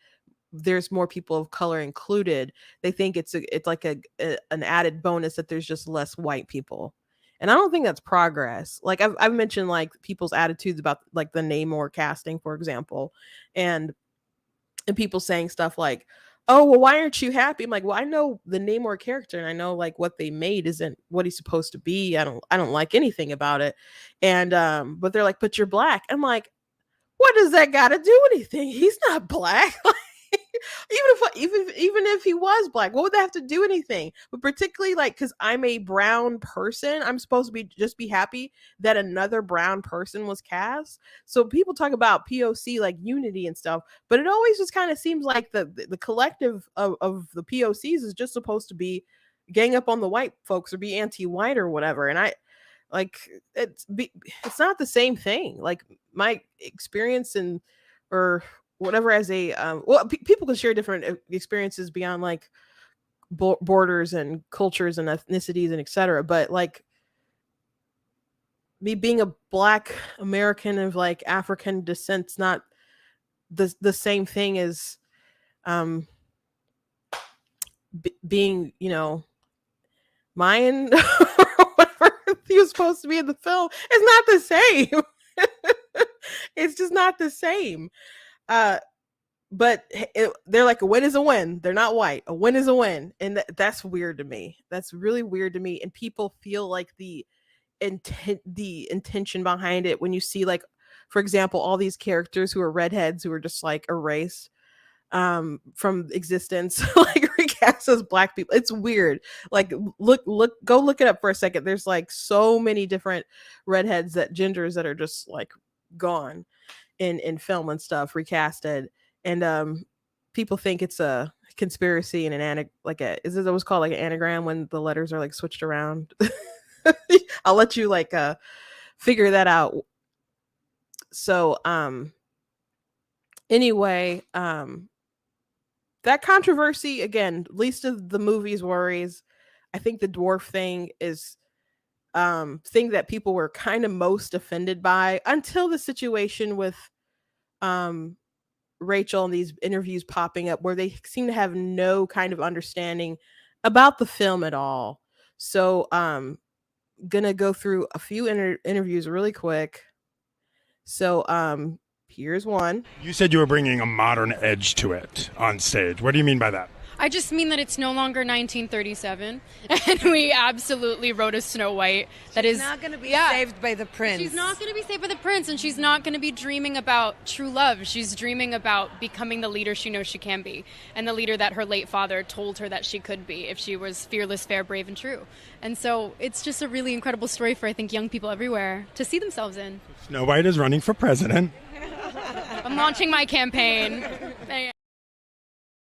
there's more people of color included. They think it's like an added bonus that there's just less white people. And I don't think that's progress. Like I've mentioned like people's attitudes about like the Namor casting, for example, and people saying stuff like, oh, well, why aren't you happy? I'm like, well, I know the Namor character and I know like what they made isn't what he's supposed to be. I don't like anything about it. And but they're like, but you're black. I'm like, what does that got to do anything? He's not black. Even if he was black, what would that have to do anything? But particularly like because I'm a brown person, I'm supposed to just be happy that another brown person was cast. So people talk about POC like unity and stuff, but it always just kind of seems like the collective of the POCs is just supposed to be gang up on the white folks or be anti-white or whatever. And I like it's not the same thing. Like my experience or whatever as a people can share different experiences beyond like borders and cultures and ethnicities and etc. But like me being a black American of like African descent's not the same thing as being, you know, Mayan or whatever he was supposed to be in the film. It's not the same. It's just not the same. but they're like, a win is a win. They're not white. A win is a win. And that's weird to me. That's really weird to me. And people feel like the intention behind it when you see, like, for example, all these characters who are redheads who are just like erased from existence, like recast as black people. It's weird. Like, go look it up for a second. There's like so many different redheads, that genders that are just like gone in film and stuff, recasted. And people think it's a conspiracy and is it always called like an anagram when the letters are like switched around? I'll let you like figure that out. So anyway, that controversy, again, least of the movie's worries. I think the dwarf thing is thing that people were kind of most offended by, until the situation with Rachel and these interviews popping up where they seem to have no kind of understanding about the film at all. So gonna go through a few interviews really quick. So here's one. You said you were bringing a modern edge to it on stage. What do you mean by that? I just mean that it's no longer 1937, and we absolutely wrote a Snow White that is not going to be saved by the prince. She's not going to be saved by the prince, and she's not going to be dreaming about true love. She's dreaming about becoming the leader she knows she can be, and the leader that her late father told her that she could be if she was fearless, fair, brave, and true. And so it's just a really incredible story for, I think, young people everywhere to see themselves in. Snow White is running for president. I'm launching my campaign.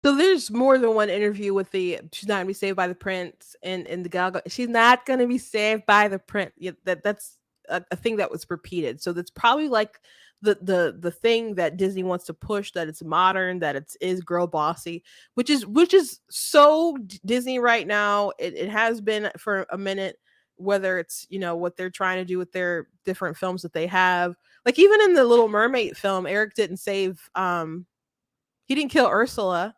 So there's more than one interview with she's not gonna be saved by the prince, and the gal she's not gonna be saved by the prince. Yeah, that's a thing that was repeated. So that's probably like the thing that Disney wants to push, that it's modern, that it is girl bossy, which is so Disney right now. It has been for a minute, whether it's, what they're trying to do with their different films that they have. Like even in the Little Mermaid film, Eric didn't save he didn't kill Ursula,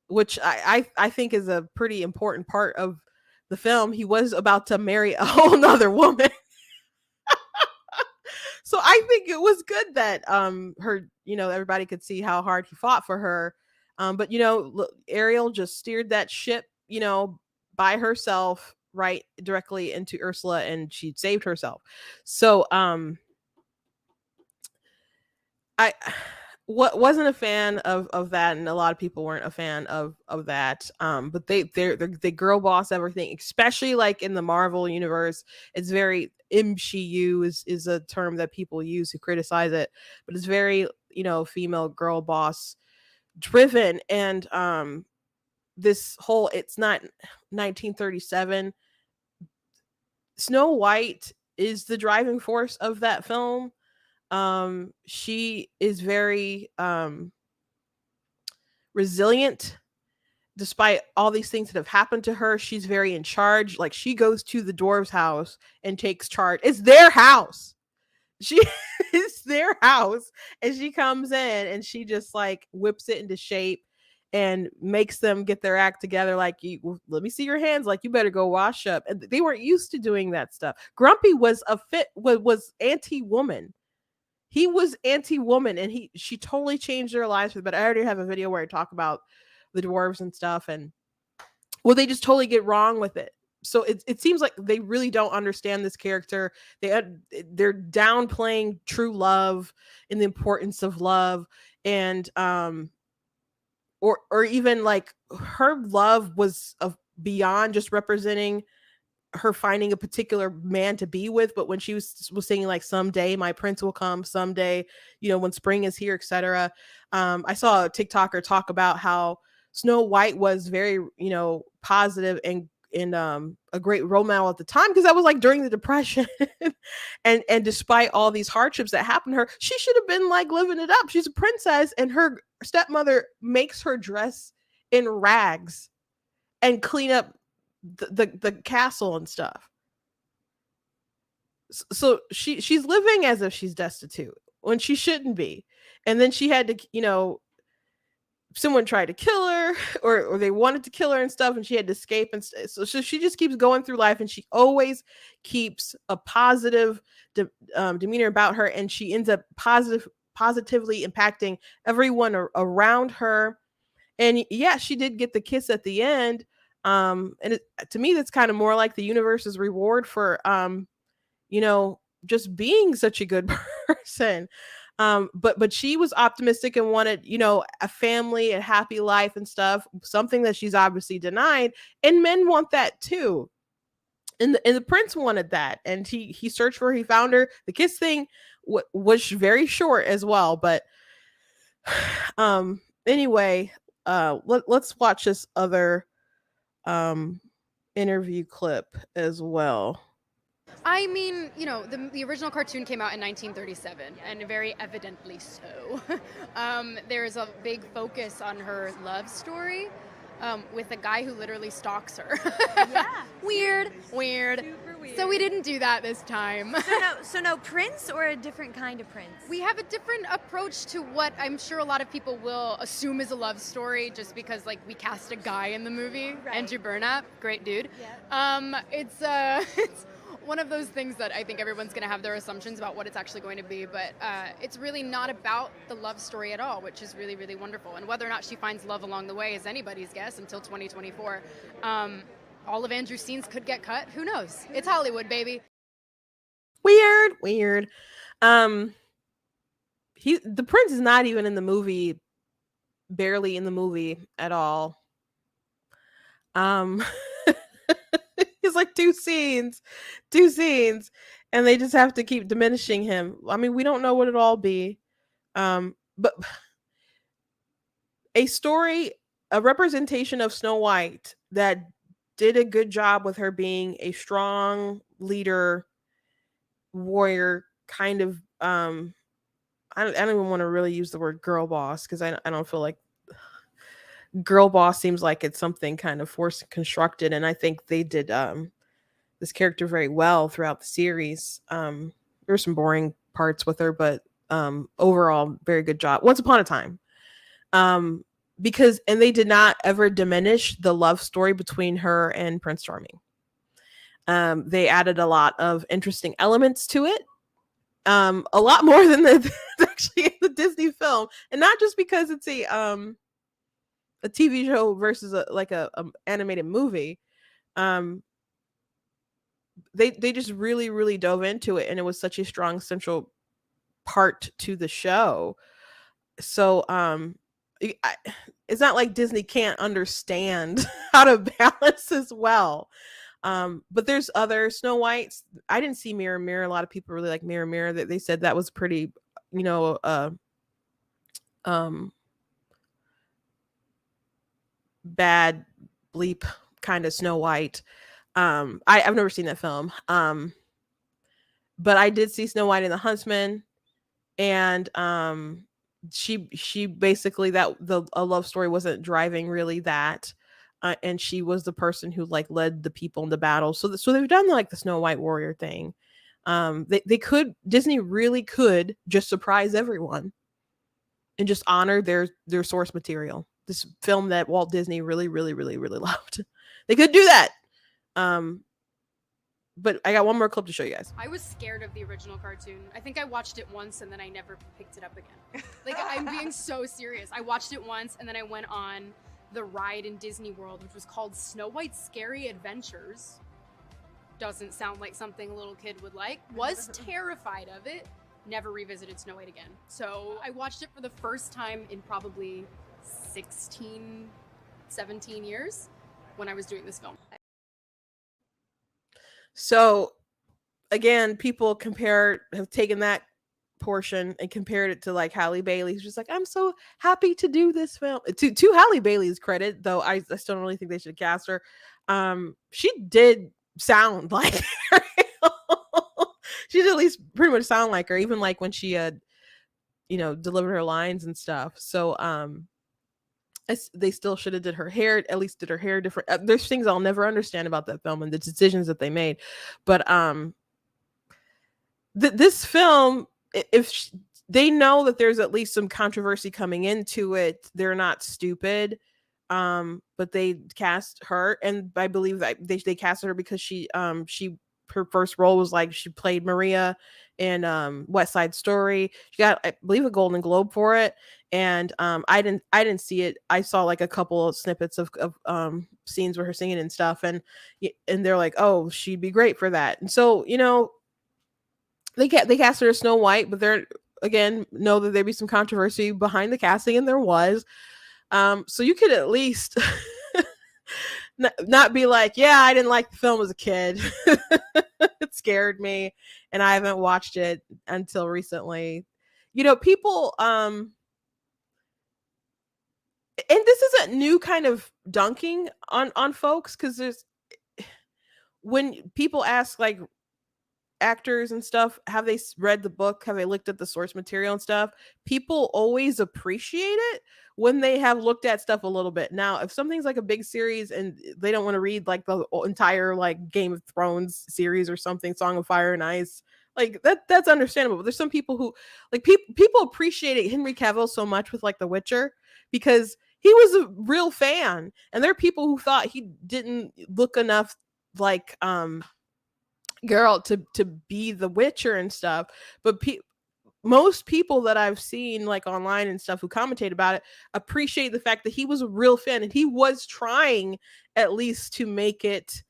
which I think is a pretty important part of the film. He was about to marry a whole nother woman. So I think it was good that her, everybody could see how hard he fought for her. But Ariel just steered that ship, by herself right directly into Ursula, and she saved herself. So I wasn't a fan of that, and a lot of people weren't a fan of that. But they girl boss everything, especially like in the Marvel universe. It's very MCU is a term that people use to criticize it, but it's very female girl boss driven. And this whole, it's not 1937. Snow White is the driving force of that film. She is very resilient despite all these things that have happened to her. She's very in charge. Like, she goes to the dwarves' house and takes charge. It's their house. It's their house, and she comes in and she just like whips it into shape and makes them get their act together. Like, let me see your hands. Like, you better go wash up. And they weren't used to doing that stuff. Grumpy was was anti-woman. He was anti-woman, and she totally changed their lives for the better. I already have a video where I talk about the dwarves and stuff, and they just totally get wrong with it. So it seems like they really don't understand this character. They're downplaying true love and the importance of love, and or even like her love was beyond just representing her finding a particular man to be with. But when she was singing like, someday my prince will come, someday, when spring is here, etc. I saw a TikToker talk about how Snow White was very, positive and a great role model at the time, because that was like during the Depression. and despite all these hardships that happened to her, she should have been like living it up. She's a princess, and her stepmother makes her dress in rags and clean up the castle and stuff. So she's living as if she's destitute when she shouldn't be. And then she had to, someone tried to kill her, or they wanted to kill her and stuff, and she had to escape. And so she just keeps going through life, and she always keeps a positive demeanor about her, and she ends up positively impacting everyone around her. And yeah, she did get the kiss at the end. And to me, that's kind of more like the universe's reward for, you know, just being such a good person. But she was optimistic and wanted, you know, a family, a happy life and stuff, something that she's obviously denied. And men want that too. And the prince wanted that, and he searched for her, he found her. The kiss thing was very short as well, but anyway, let's watch this other interview clip as well. I mean, you know, the original cartoon came out in 1937, and very evidently so. There is a big focus on her love story with a guy who literally stalks her. Yeah. Weird. Super weird. So we didn't do that this time. So no prince, or a different kind of prince? We have a different approach to what I'm sure a lot of people will assume is a love story, just because like we cast a guy in the movie, right. Andrew Burnap, great dude. Yep. It's one of those things that I think everyone's going to have their assumptions about what it's actually going to be, but it's really not about the love story at all, which is really, really wonderful. And whether or not she finds love along the way is anybody's guess until 2024. All of Andrew's scenes could get cut. Who knows? It's Hollywood, baby. Weird. The prince is not even in the movie, barely in the movie at all. It's like two scenes, and they just have to keep diminishing him. I mean, we don't know what it'll all be, but a story, a representation of Snow White that did a good job with her being a strong leader, warrior, kind of. I don't even want to really use the word girl boss, because I don't feel like girl boss seems like it's something kind of forced constructed, and I think they did this character very well throughout the series. There were some boring parts with her, but overall very good job. Once Upon a Time, because they did not ever diminish the love story between her and Prince Charming. They added a lot of interesting elements to it, a lot more than actually in the Disney film, and not just because it's a TV show versus a animated movie. They just really, really dove into it, and it was such a strong central part to the show. So it's not like Disney can't understand how to balance as well. But there's other Snow Whites. I didn't see Mirror Mirror. A lot of people really like Mirror Mirror. That they said that was pretty, bad bleep kind of Snow White. I've never seen that film. But I did see Snow White and the Huntsman, and she basically, a love story wasn't driving really that, and she was the person who like led the people in the battle. So they've done like the Snow White warrior thing. Disney really could just surprise everyone and just honor their source material. This film that Walt Disney really, really, really, really loved. They could do that. But I got one more clip to show you guys. I was scared of the original cartoon. I think I watched it once and then I never picked it up again. Like, I'm being so serious. I watched it once and then I went on the ride in Disney World, which was called Snow White's Scary Adventures. Doesn't sound like something a little kid would like. Was terrified of it. Never revisited Snow White again. So I watched it for the first time in probably 16, 17 years when I was doing this film. So again, people have taken that portion and compared it to like Halle Bailey, who's just like, I'm so happy to do this film. To Halle Bailey's credit, though, I still don't really think they should cast her. She did sound like her. She did at least pretty much sound like her, even like when she had, delivered her lines and stuff. So they still should have did her hair different. There's things I'll never understand about that film and the decisions that they made. But this film, if they know that there's at least some controversy coming into it, they're not stupid. But they cast her, and I believe that they cast her because she her first role was like she played Maria in West Side Story. She got, I believe, a Golden Globe for it. And I didn't see it. I saw like a couple of snippets of scenes where her singing and stuff, and they're like, oh, she'd be great for that. And so, they cast her as Snow White, but they're, again, know that there'd be some controversy behind the casting, and there was. So you could at least not be like, yeah, I didn't like the film as a kid. It scared me, and I haven't watched it until recently. People, and this isn't new kind of dunking on folks, because there's, when people ask like actors and stuff, have they read the book, have they looked at the source material and stuff, people always appreciate it when they have looked at stuff a little bit. Now, if something's like a big series and they don't want to read like the entire like Game of Thrones series or something, Song of Fire and Ice, like that's understandable. But there's some people who like, people appreciated Henry Cavill so much with like The Witcher because he was a real fan, and there are people who thought he didn't look enough like Geralt to be the Witcher and stuff. But most people that I've seen like online and stuff who commentate about it appreciate the fact that he was a real fan, and he was trying at least to make it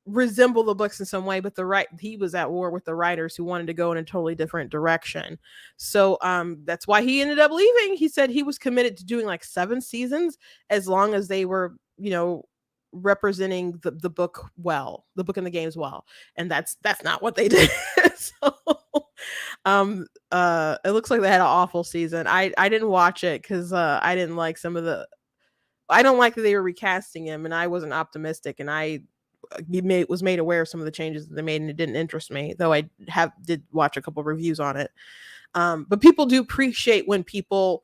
resemble the books in some way, but he was at war with the writers who wanted to go in a totally different direction. So that's why he ended up leaving. He said he was committed to doing like 7 seasons as long as they were, representing the book well, the book and the games well, and that's not what they did. So it looks like they had an awful season. I didn't watch it because I didn't like I don't like that they were recasting him, and I wasn't optimistic, and I was made aware of some of the changes that they made, and it didn't interest me, though I did watch a couple reviews on it. But people do appreciate when people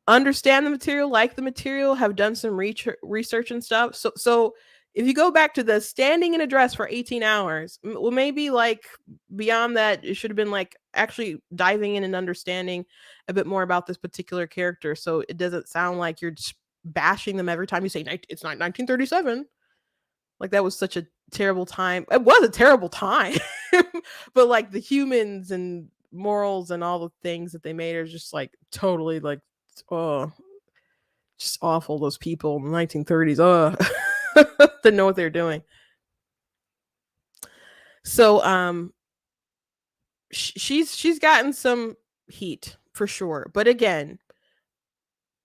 understand the material, like the material, have done some research and stuff. So if you go back to the standing in a dress for 18 hours, well, maybe like beyond that, it should have been like actually diving in and understanding a bit more about this particular character, so it doesn't sound like you're just bashing them every time you say it's not 1937. Like, that was such a terrible time. It was a terrible time. But like the humans and morals and all the things that they made are just like totally like, oh, just awful. Those people in the 1930s, didn't know what they were doing. So she's gotten some heat for sure, but again,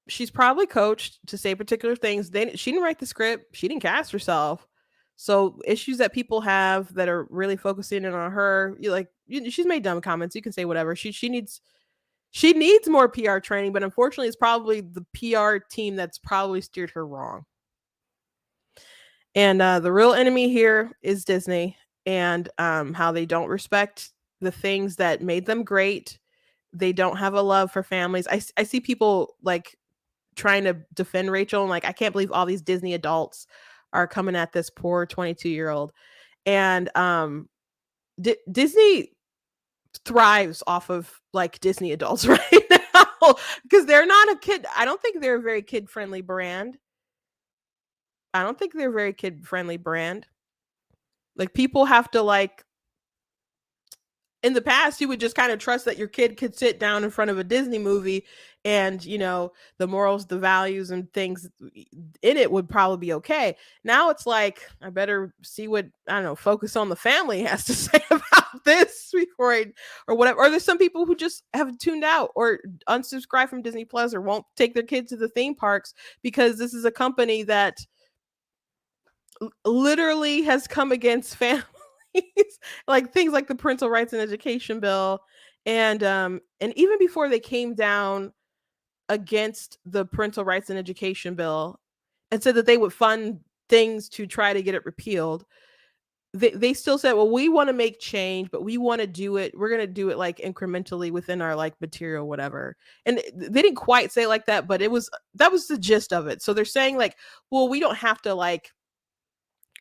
she's probably coached to say particular things. She didn't write the script, she didn't cast herself. So issues that people have that are really focusing in on her, she's made dumb comments, you can say whatever. She needs more PR training, but unfortunately it's probably the PR team that's probably steered her wrong. And the real enemy here is Disney, and how they don't respect the things that made them great. They don't have a love for families. I see people like trying to defend Rachel, and like, I can't believe all these Disney adults are coming at this poor 22-year-old. And Disney thrives off of like Disney adults right now, because they're not a kid. I don't think they're a very kid-friendly brand. Like, people have to like, in the past, you would just kind of trust that your kid could sit down in front of a Disney movie and, the morals, the values and things in it would probably be okay. Now it's like, I better see what, Focus on the Family has to say about this before or whatever. Or there's some people who just have tuned out or unsubscribe from Disney Plus or won't take their kids to the theme parks because this is a company that literally has come against families. Like things like the Parental Rights and Education Bill, and even before they came down against the Parental Rights and Education Bill and said that they would fund things to try to get it repealed, they still said, well, we want to make change, but we want to do it, we're going to do it like incrementally within our like material, whatever. And they didn't quite say it like that, but that was the gist of it. So they're saying like, well, we don't have to like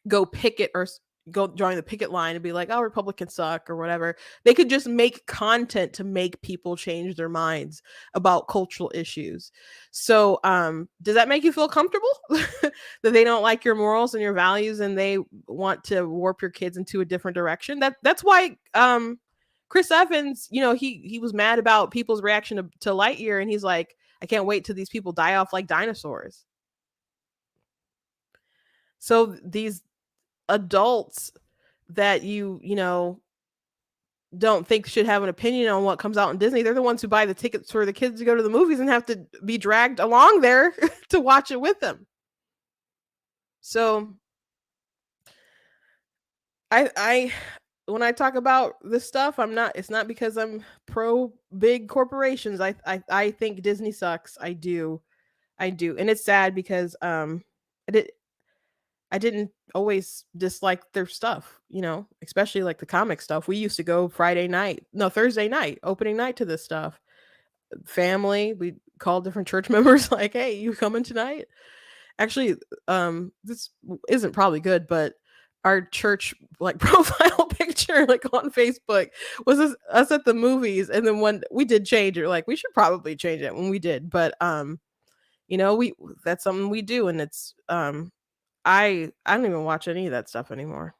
go picket or go join the picket line and be like, oh, Republicans suck or whatever. They could just make content to make people change their minds about cultural issues. So does that make you feel comfortable that they don't like your morals and your values and they want to warp your kids into a different direction? That's why Chris Evans, he was mad about people's reaction to Lightyear, and he's like, I can't wait till these people die off like dinosaurs. So these adults that you don't think should have an opinion on what comes out in Disney, they're the ones who buy the tickets for the kids to go to the movies and have to be dragged along there to watch it with them. So I when I talk about this stuff, it's not because I'm pro big corporations. I think Disney sucks. I do. And it's sad because I didn't always dislike their stuff, especially like the comic stuff. We used to go Thursday night, opening night to this stuff. Family, we call different church members like, hey, you coming tonight? Actually, this isn't probably good, but our church like profile picture like on Facebook was us at the movies. And then when we did change it, like we should probably change it when we did. But that's something we do, and it's I don't even watch any of that stuff anymore.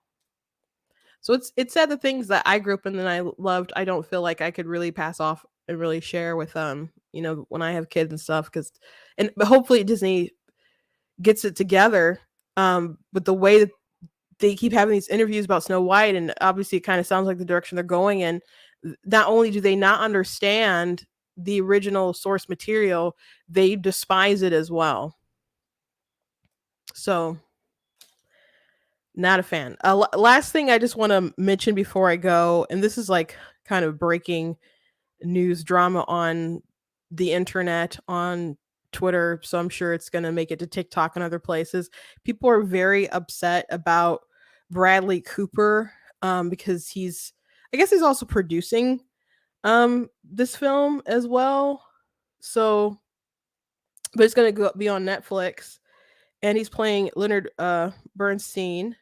So it's sad the things that I grew up in and I loved, I don't feel like I could really pass off and really share with when I have kids and stuff, but hopefully Disney gets it together. But the way that they keep having these interviews about Snow White, and obviously it kind of sounds like the direction they're going in, not only do they not understand the original source material, they despise it as well. So not a fan. Last thing I just want to mention before I go, and this is like kind of breaking news drama on the internet, on Twitter, so I'm sure it's going to make it to TikTok and other places. People are very upset about Bradley Cooper because I guess he's also producing this film as well. So, but it's going to be on Netflix, and he's playing Leonard Bernstein.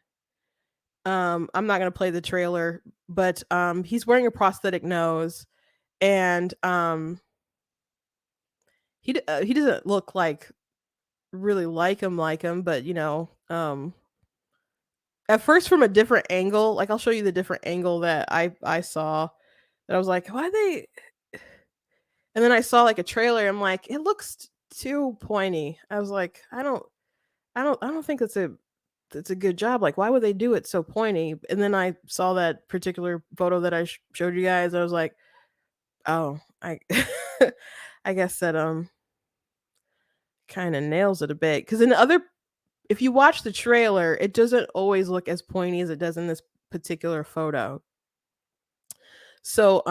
I'm not going to play the trailer, but he's wearing a prosthetic nose, and he doesn't look like really like him, but at first from a different angle, like I'll show you the different angle that I saw, that I was like, why they? And then I saw like a trailer. I'm like, it looks too pointy. I was like, I don't think it's a good job. Like, why would they do it so pointy? And then I saw that particular photo that I showed you guys. I was like, oh, I I guess that kind of nails it a bit, because if you watch the trailer, it doesn't always look as pointy as it does in this particular photo. So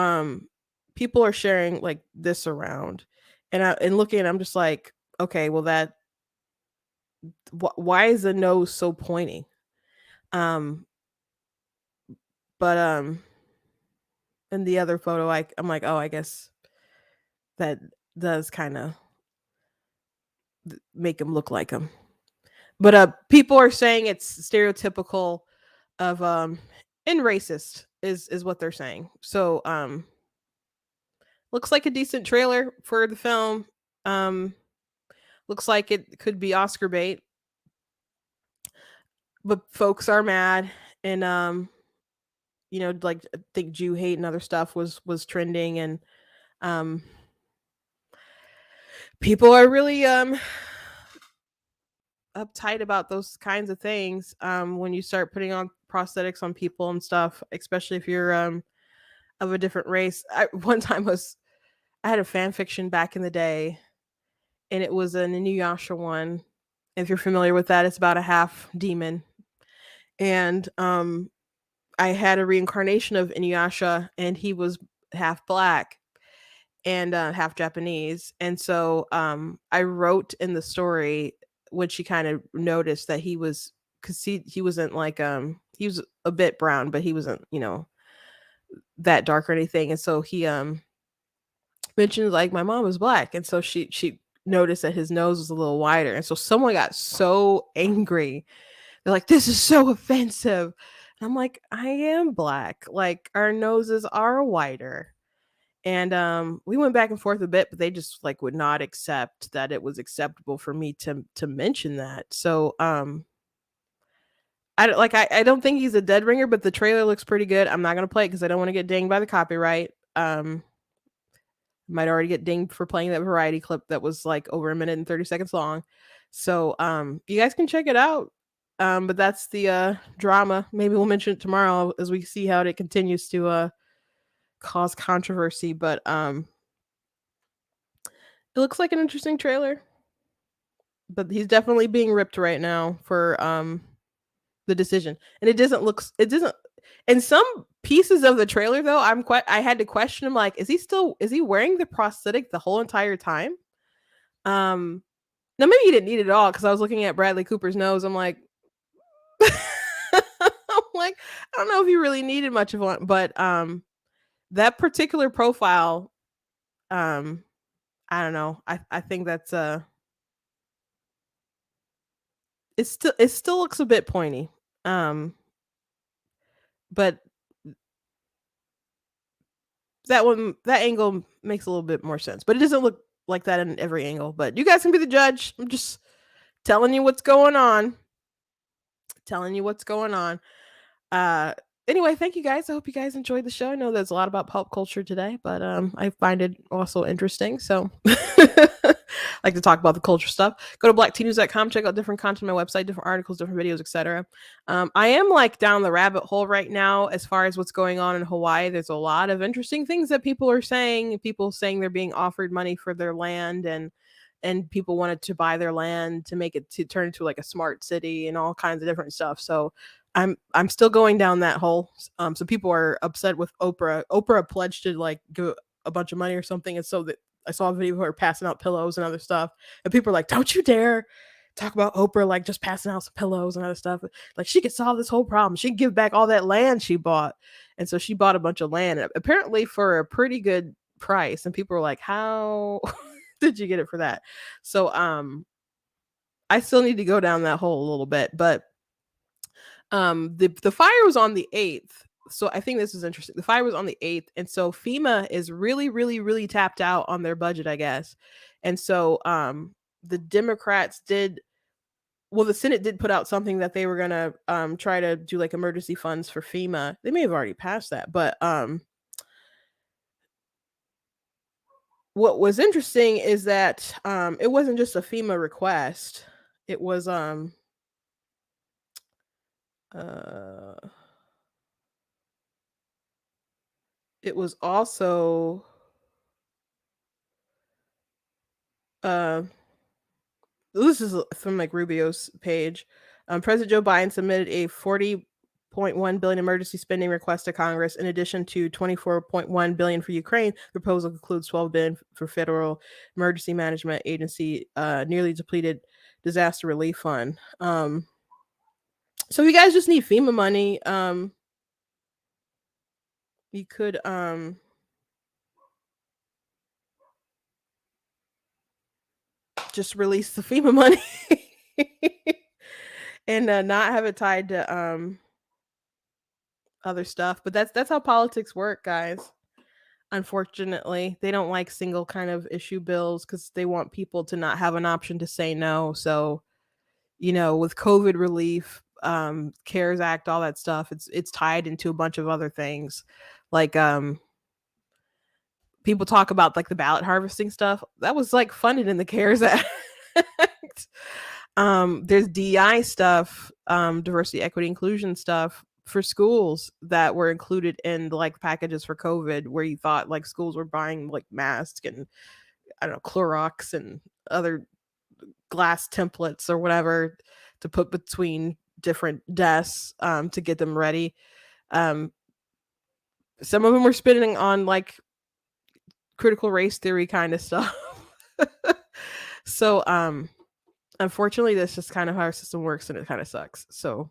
people are sharing like this around, and looking, I'm just like, okay, well why is the nose so pointy? But in the other photo, I'm like, oh, I guess that does kind of make him look like him. But people are saying it's stereotypical of and racist is what they're saying. So looks like a decent trailer for the film. Looks like it could be Oscar bait. But folks are mad, and like I think Jew hate and other stuff was trending, and people are really uptight about those kinds of things when you start putting on prosthetics on people and stuff, especially if you're of a different race. One time I had a fan fiction back in the day, and it was an Inuyasha one. If you're familiar with that, it's about a half demon, and I had a reincarnation of Inuyasha, and he was half black and half Japanese. And so I wrote in the story when she kind of noticed that he was, because he wasn't like he was a bit brown, but he wasn't that dark or anything. And so he mentioned like my mom was black, and so she noticed that his nose was a little wider, and so someone got so angry. They're like, this is so offensive. And I'm like, I am black. Like our noses are wider. And we went back and forth a bit, but they just like would not accept that it was acceptable for me to mention that. So I don't think he's a dead ringer, but the trailer looks pretty good. I'm not gonna play it because I don't want to get dinged by the copyright. Might already get dinged for playing that variety clip that was like over a minute and 30 seconds long. So you guys can check it out. But that's the drama. Maybe we'll mention it tomorrow as we see how it continues to cause controversy. But it looks like an interesting trailer. But he's definitely being ripped right now for the decision. And it doesn't in some pieces of the trailer though, I had to question him like, is he wearing the prosthetic the whole entire time? Now maybe he didn't need it at all because I was looking at Bradley Cooper's nose. I'm like, I don't know if he really needed much of one, but that particular profile, um, I don't know. I think that's it still looks a bit pointy. Um, but that angle makes a little bit more sense. But it doesn't look like that in every angle. But you guys can be the judge. I'm just telling you what's going on. Telling you what's going on. Uh anyway, thank you guys. I hope you guys enjoyed the show. I know there's a lot about pop culture today, but I find it also interesting. So I like to talk about the culture stuff. Go to blacktnews.com, check out different content on my website, different articles, different videos, etc. I am like down the rabbit hole right now as far as what's going on in Hawaii. There's a lot of interesting things that people are saying. People saying they're being offered money for their land and people wanted to buy their land to make it to turn into like a smart city and all kinds of different stuff. So I'm still going down that hole. So people are upset with Oprah. Oprah pledged to like give a bunch of money or something, and so that I saw a video of her passing out pillows and other stuff, and people are like, "Don't you dare talk about Oprah like just passing out some pillows and other stuff. Like she could solve this whole problem. She could give back all that land she bought." And so she bought a bunch of land, apparently for a pretty good price. And people were like, "How did you get it for that?" So I still need to go down that hole a little bit, but the fire was on the 8th. So I think this is interesting. The fire was on the 8th, and so FEMA is really really really tapped out on their budget, I guess. And so the Democrats did, well, the Senate did put out something that they were going to try to do like emergency funds for FEMA. They may have already passed that, but what was interesting is that it wasn't just a FEMA request. It was uh it was also uh this is from like Rubio's page. President Joe Biden submitted a 40.1 billion emergency spending request to Congress in addition to 24.1 billion for Ukraine. The proposal includes 12 billion for federal emergency management agency nearly depleted disaster relief fund. So if you guys just need FEMA money, you could just release the FEMA money and not have it tied to other stuff. But that's how politics work, guys. Unfortunately, they don't like single kind of issue bills because they want people to not have an option to say no. So, with COVID relief, CARES Act, all that stuff, it's tied into a bunch of other things. Like people talk about like the ballot harvesting stuff. That was like funded in the CARES Act. There's DEI stuff, diversity, equity, inclusion stuff for schools that were included in the like packages for COVID, where you thought like schools were buying like masks and I don't know, Clorox and other glass templates or whatever to put between different desks to get them ready. Some of them were spending on like critical race theory kind of stuff. So unfortunately that's just kind of how our system works and it kind of sucks. So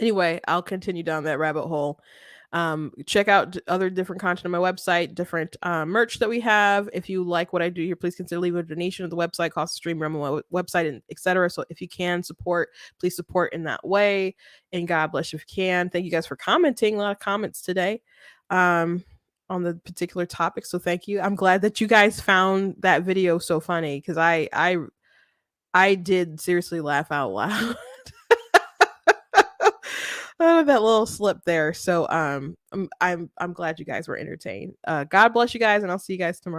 anyway, I'll continue down that rabbit hole. Check out other different content on my website, different merch that we have. If you like what I do here, please consider leaving a donation to the website, cost of stream, on my website, and etc. So if you can support, please support in that way. And God bless you if you can. Thank you guys for commenting. A lot of comments today on the particular topic. So thank you. I'm glad that you guys found that video so funny, because I did seriously laugh out loud. Oh, that little slip there. So I'm glad you guys were entertained. God bless you guys, and I'll see you guys tomorrow.